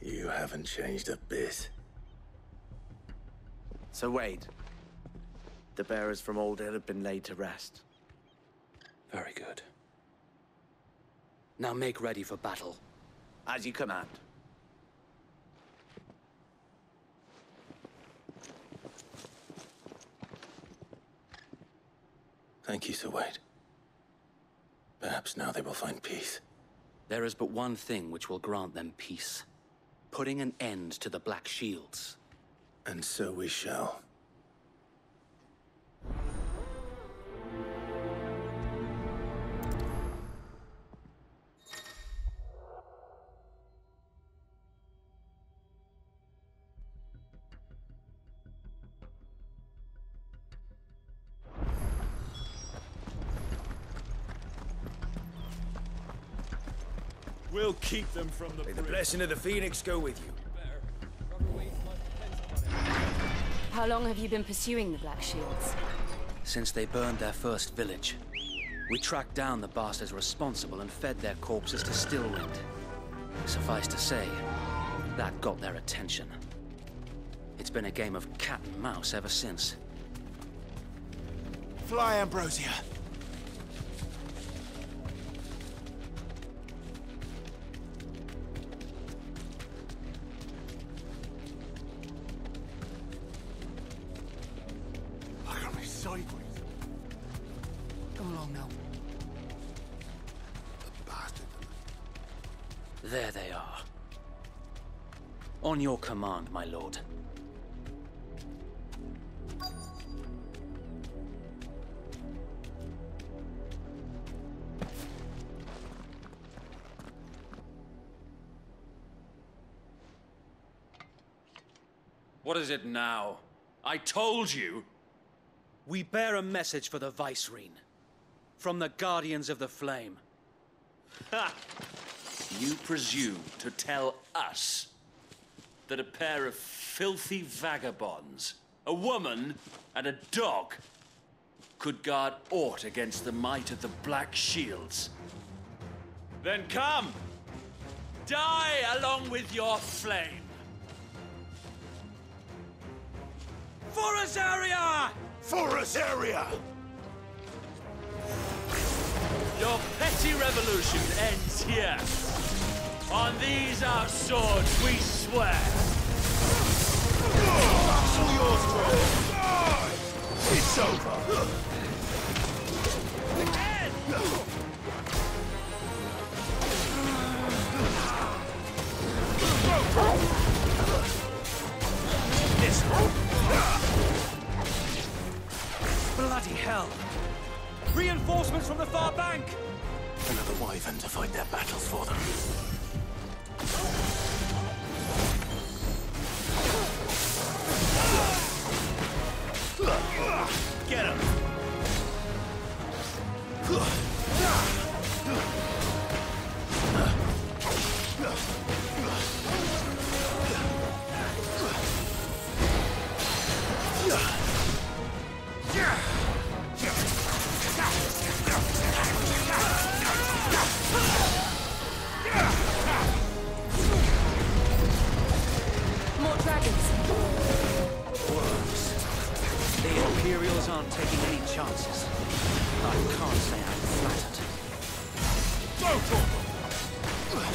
Speaker 8: You haven't changed a bit.
Speaker 13: So Wade, the bearers from Old Hill have been laid to rest.
Speaker 2: Very good. Now make ready for battle.
Speaker 13: As you command.
Speaker 8: Thank you, Sir Wade. Perhaps now they will find peace.
Speaker 2: There is but one thing which will grant them peace. Putting an end to the Black Shields.
Speaker 8: And so we shall.
Speaker 9: We'll keep them from the
Speaker 14: May the blessing of the Phoenix go with you.
Speaker 7: How long have you been pursuing the Black Shields?
Speaker 2: Since they burned their first village. We tracked down the bastards responsible and fed their corpses to Stillwind. Suffice to say, that got their attention. It's been a game of cat and mouse ever since.
Speaker 14: Fly, Ambrosia.
Speaker 22: Look at me sideways.
Speaker 24: Come along now.
Speaker 22: The bastard.
Speaker 2: There they are. On your command, my lord.
Speaker 9: What is it now? I told you!
Speaker 2: We bear a message for the Vicereine. From the Guardians of the Flame.
Speaker 12: Ha! You presume to tell us that a pair of filthy vagabonds, a woman and a dog, could guard aught against the might of the Black Shields? Then come! Die along with your flame! For Azaria!
Speaker 14: For Azaria!
Speaker 12: Your petty revolution ends here. On these our swords we swear.
Speaker 14: All yours, Troll. It's over.
Speaker 2: This bloody hell! Reinforcements from the far bank!
Speaker 8: Another wyvern to fight their battles for them.
Speaker 14: Get him!
Speaker 7: More dragons.
Speaker 2: Worms. The Imperials aren't taking any chances. I can't say I'm flattered.
Speaker 14: Go for them!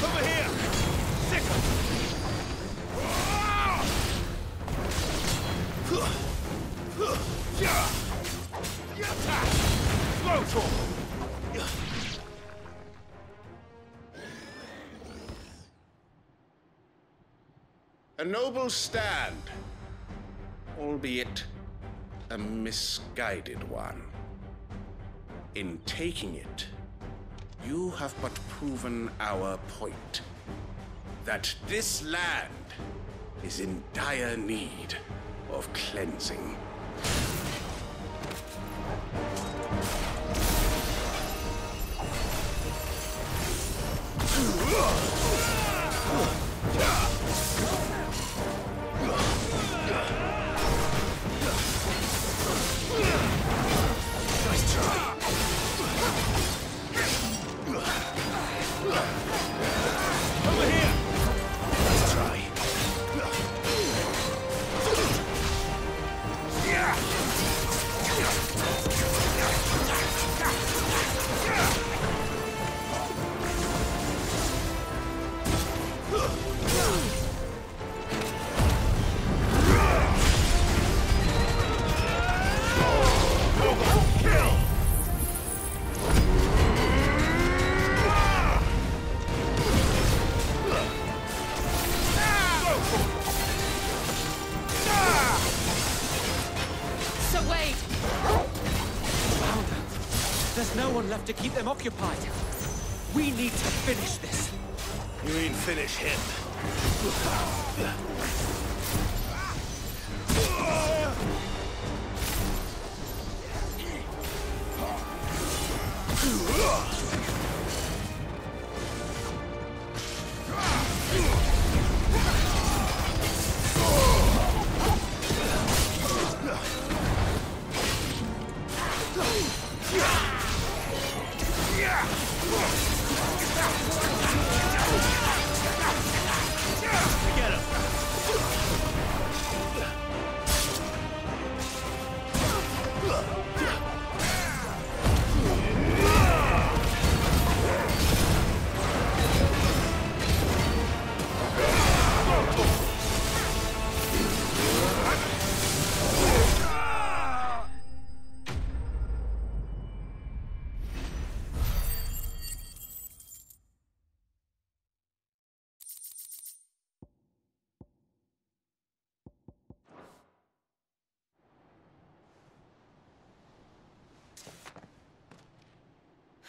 Speaker 14: Over here! Sick 'em! Slow talk!
Speaker 15: A noble stand, albeit a misguided one. In taking it, you have but proven our point. That this land is in dire need of cleansing.
Speaker 14: Nice try. Over here. Nice try.
Speaker 7: So wait!
Speaker 9: no one left to keep them occupied. We need to finish this.
Speaker 14: You mean finish him?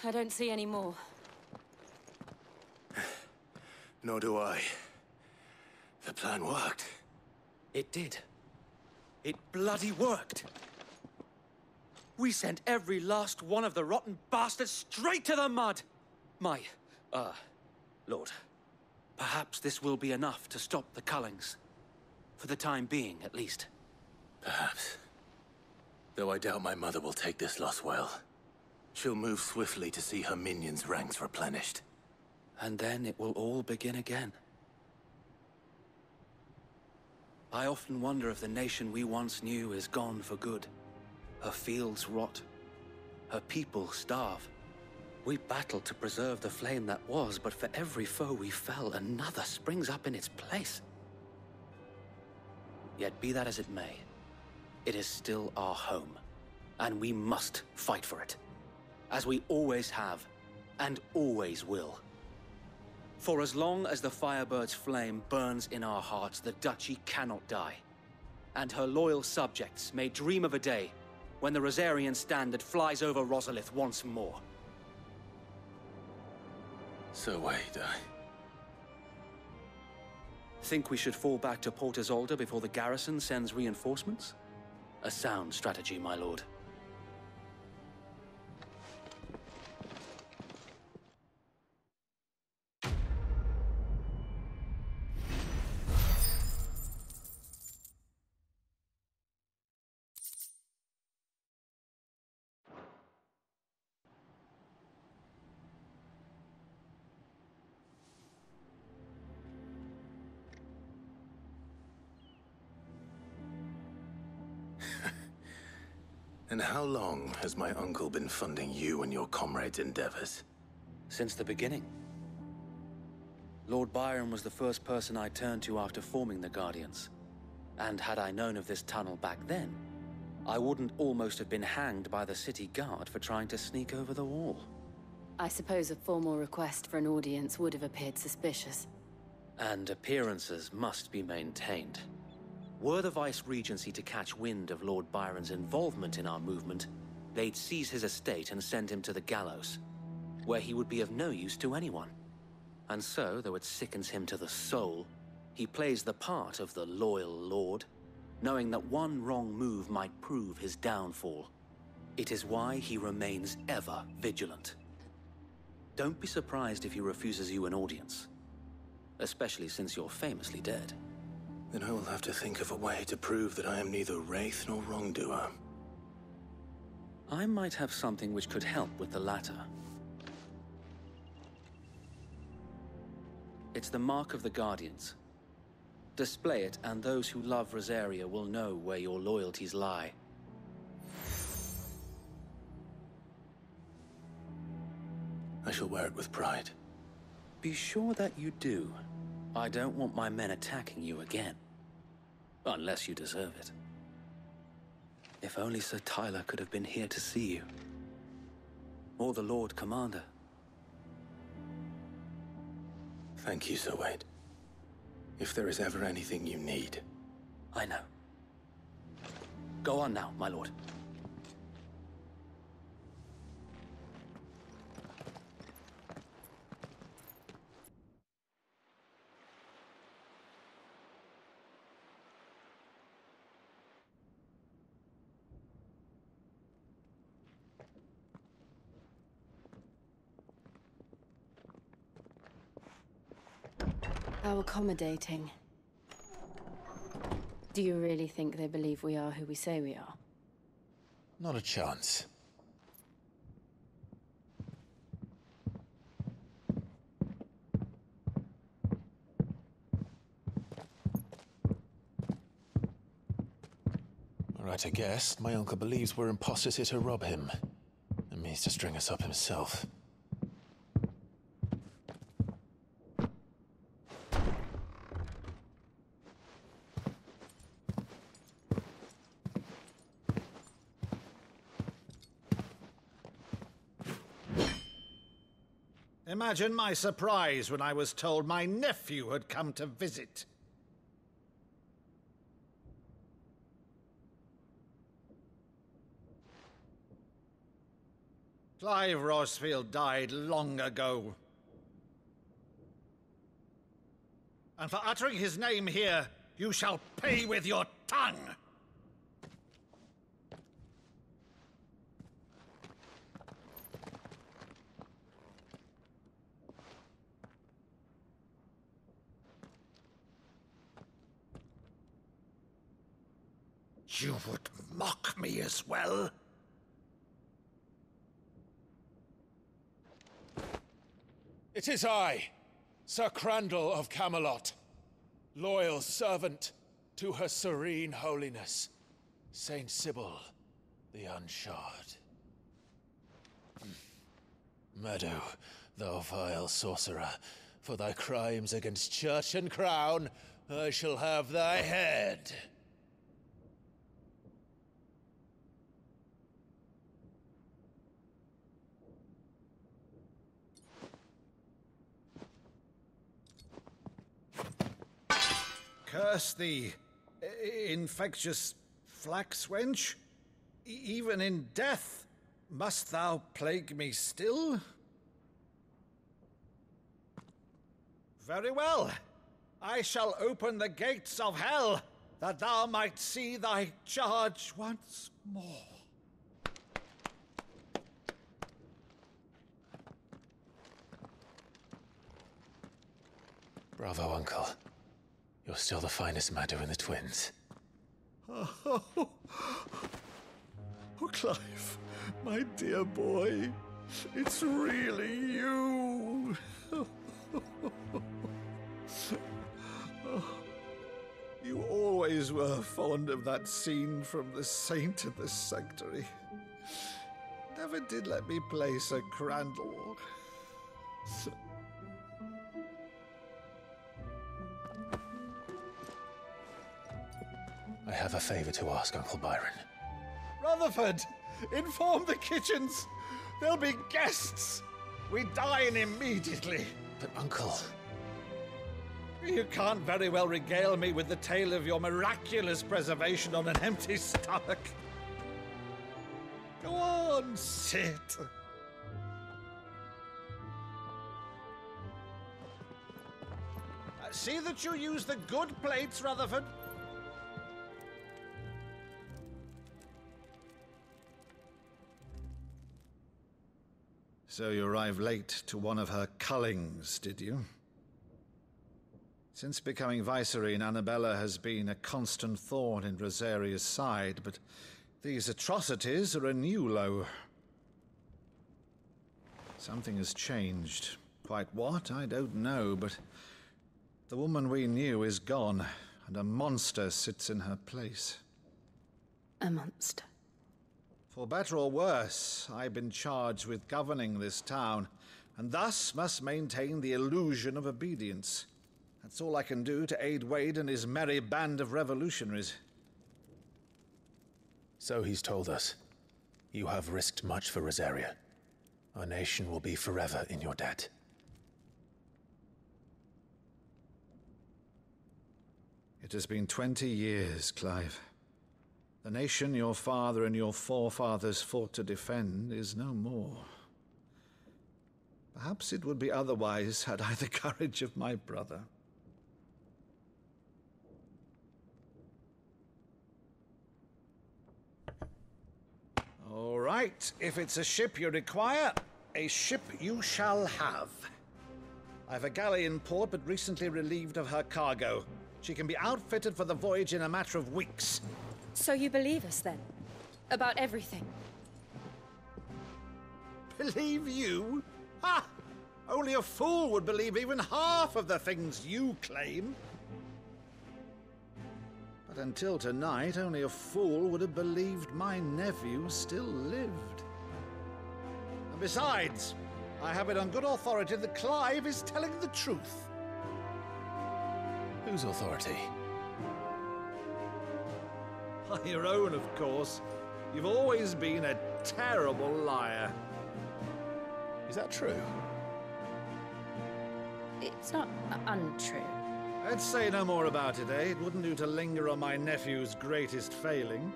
Speaker 7: I don't see any more.
Speaker 8: Nor do I. The plan worked.
Speaker 9: It did. It bloody worked. We sent every last one of the rotten bastards straight to the mud. Lord, perhaps this will be enough to stop the Cullings. For the time being, at least.
Speaker 8: Perhaps. Though I doubt my mother will take this loss well. She'll move swiftly to see her minions' ranks replenished.
Speaker 2: And then it will all begin again. I often wonder if the nation we once knew is gone for good. Her fields rot. Her people starve. We battled to preserve the flame that was, but for every foe we fell, another springs up in its place. Yet be that as it may, it is still our home, and we must fight for it. As we always have, and always will. For as long as the Firebird's flame burns in our hearts, the Duchy cannot die. And her loyal subjects may dream of a day when the Rosarian standard flies over Rosalith once more.
Speaker 8: So wait,
Speaker 2: Think we should fall back to Port Isolde before the garrison sends reinforcements? A sound strategy, my lord.
Speaker 8: And how long has my uncle been funding you and your comrades' endeavors?
Speaker 2: Since the beginning. Lord Byron was the first person I turned to after forming the Guardians. And had I known of this tunnel back then, I wouldn't almost have been hanged by the city guard for trying to sneak over the wall.
Speaker 7: I suppose a formal request for an audience would have appeared suspicious.
Speaker 2: And appearances must be maintained. Were the Vice-Regency to catch wind of Lord Byron's involvement in our movement, they'd seize his estate and send him to the gallows, where he would be of no use to anyone. And so, though it sickens him to the soul, he plays the part of the loyal lord, knowing that one wrong move might prove his downfall. It is why he remains ever vigilant. Don't be surprised if he refuses you an audience, especially since you're famously dead.
Speaker 8: Then I will have to think of a way to prove that I am neither wraith nor wrongdoer.
Speaker 2: I might have something which could help with the latter. It's the mark of the Guardians. Display it, and those who love Rosaria will know where your loyalties lie.
Speaker 8: I shall wear it with pride.
Speaker 2: Be sure that you do. I don't want my men attacking you again. Unless you deserve it. If only Sir Tyler could have been here to see you. Or the Lord Commander.
Speaker 8: Thank you, Sir Wade. If there is ever anything you need.
Speaker 2: I know. Go on now, my lord.
Speaker 4: How accommodating. Do you really think they believe we are who we say we are?
Speaker 8: Not a chance. Right, I guess. My uncle believes we're imposters here to rob him. And means to string us up himself.
Speaker 16: Imagine my surprise when I was told my nephew had come to visit. Clive Rosfield died long ago. And for uttering his name here, you shall pay with your tongue! You would mock me as well?
Speaker 8: It is I, Sir Crandall of Camelot, loyal servant to Her Serene Holiness, Saint Sybil the Unshod. Meadow, thou vile sorcerer, for thy crimes against church and crown, I shall have thy head.
Speaker 16: Curse thee, infectious flax wench. Even in death, must thou plague me still? Very well. I shall open the gates of hell, that thou might see thy charge once more.
Speaker 8: Bravo, Uncle. You're still the finest Meadow in the twins.
Speaker 16: Oh, Clive, my dear boy, it's really you. You always were fond of that scene from The Saint in the Sanctuary. Never did let me play Sir Crandall.
Speaker 8: I have a favor to ask, Uncle Byron.
Speaker 16: Rutherford, inform the kitchens. There'll be guests. We dine immediately.
Speaker 8: But, Uncle...
Speaker 16: You can't very well regale me with the tale of your miraculous preservation on an empty stomach. Go on, sit. See that you use the good plates, Rutherford. So you arrived late to one of her cullings, did you? Since becoming Vicereine, Annabella has been a constant thorn in Rosaria's side, but these atrocities are a new low. Something has changed. Quite what, I don't know, but the woman we knew is gone, and a monster sits in her place.
Speaker 4: A monster?
Speaker 16: For better or worse, I've been charged with governing this town, and thus must maintain the illusion of obedience. That's all I can do to aid Wade and his merry band of revolutionaries.
Speaker 8: So he's told us. You have risked much for Rosaria. Our nation will be forever in your debt.
Speaker 16: It has been 20 years, Clive. The nation your father and your forefathers fought to defend is no more. Perhaps it would be otherwise had I the courage of my brother. All right, if it's a ship you require, a ship you shall have. I've a galley in port, but recently relieved of her cargo. She can be outfitted for the voyage in a matter of weeks.
Speaker 4: So you believe us then? About everything?
Speaker 16: Believe you? Ha! Only a fool would believe even half of the things you claim. But until tonight, only a fool would have believed my nephew still lived. And besides, I have it on good authority that Clive is telling the truth.
Speaker 8: Whose authority?
Speaker 16: By your own, of course. You've always been a terrible liar.
Speaker 8: Is that true?
Speaker 4: It's not untrue.
Speaker 16: Let's say no more about it, eh? It wouldn't do to linger on my nephew's greatest failing.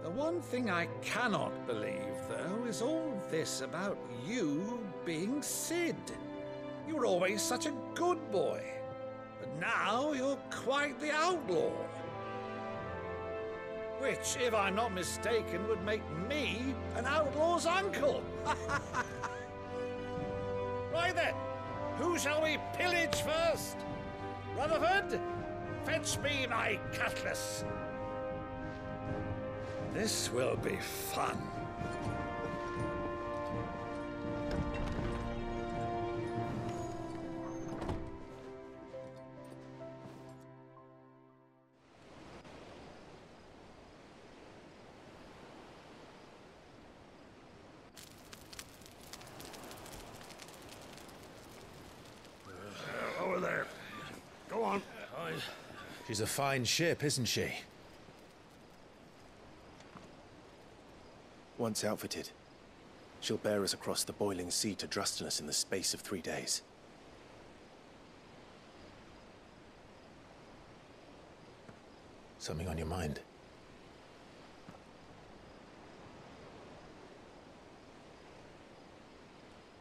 Speaker 16: The one thing I cannot believe, though, is all this about you being Cid. You were always such a good boy, but now you're quite the outlaw. Which, if I'm not mistaken, would make me an outlaw's uncle. Right then, who shall we pillage first? Rutherford, fetch me my cutlass. This will be fun.
Speaker 22: Over there. Go on.
Speaker 8: She's a fine ship, isn't she? Once outfitted, she'll bear us across the boiling sea to Drustenus in the space of 3 days. Something on your mind?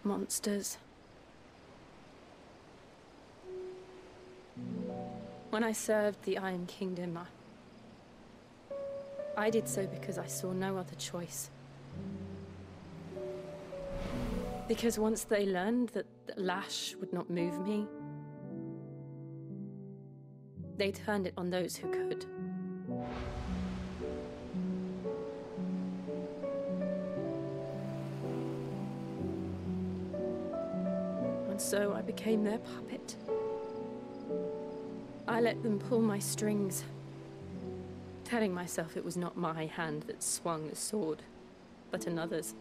Speaker 4: Monsters. When I served the Iron Kingdom, I did so because I saw no other choice. Because once they learned that the lash would not move me, they turned it on those who could. And so I became their puppet. I let them pull my strings, telling myself it was not my hand that swung the sword, but another's.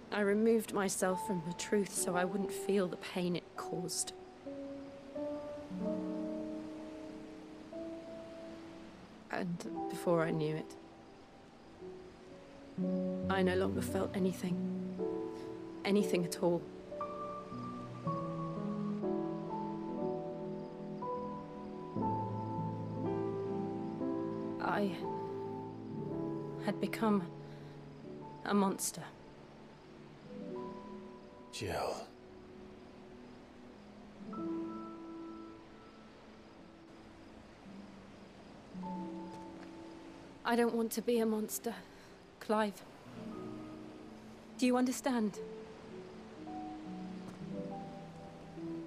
Speaker 4: I removed myself from the truth so I wouldn't feel the pain it caused. And before I knew it, I no longer felt anything. Anything at all. I had become a monster.
Speaker 8: Jill.
Speaker 4: I don't want to be a monster, Clive. Do you understand?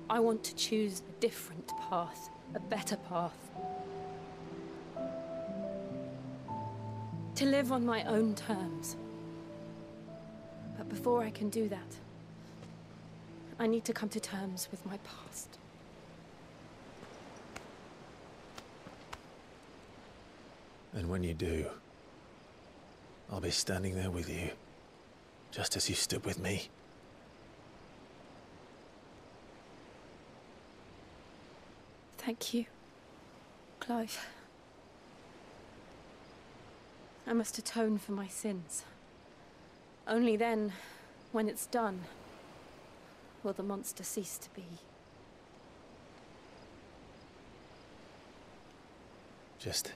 Speaker 4: I want to choose a different path, a better path. To live on my own terms. But before I can do that, I need to come to terms with my past.
Speaker 8: And when you do, I'll be standing there with you, just as you stood with me.
Speaker 4: Thank you, Clive. I must atone for my sins. Only then, when it's done, will the monster cease to be.
Speaker 8: Just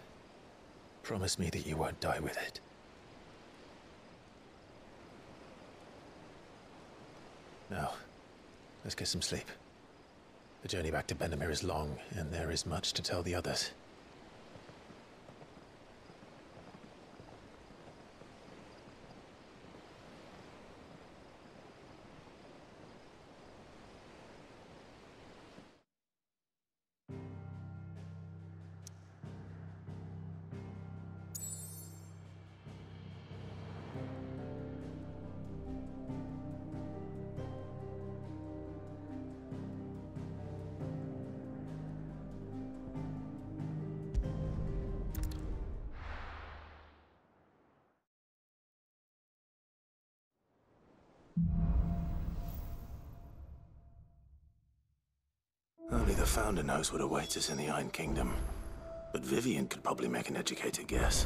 Speaker 8: promise me that you won't die with it. Now, let's get some sleep. The journey back to Benamir is long, and there is much to tell the others.
Speaker 20: Only the Founder knows what awaits us in the Iron Kingdom. But Vivian could probably make an educated guess.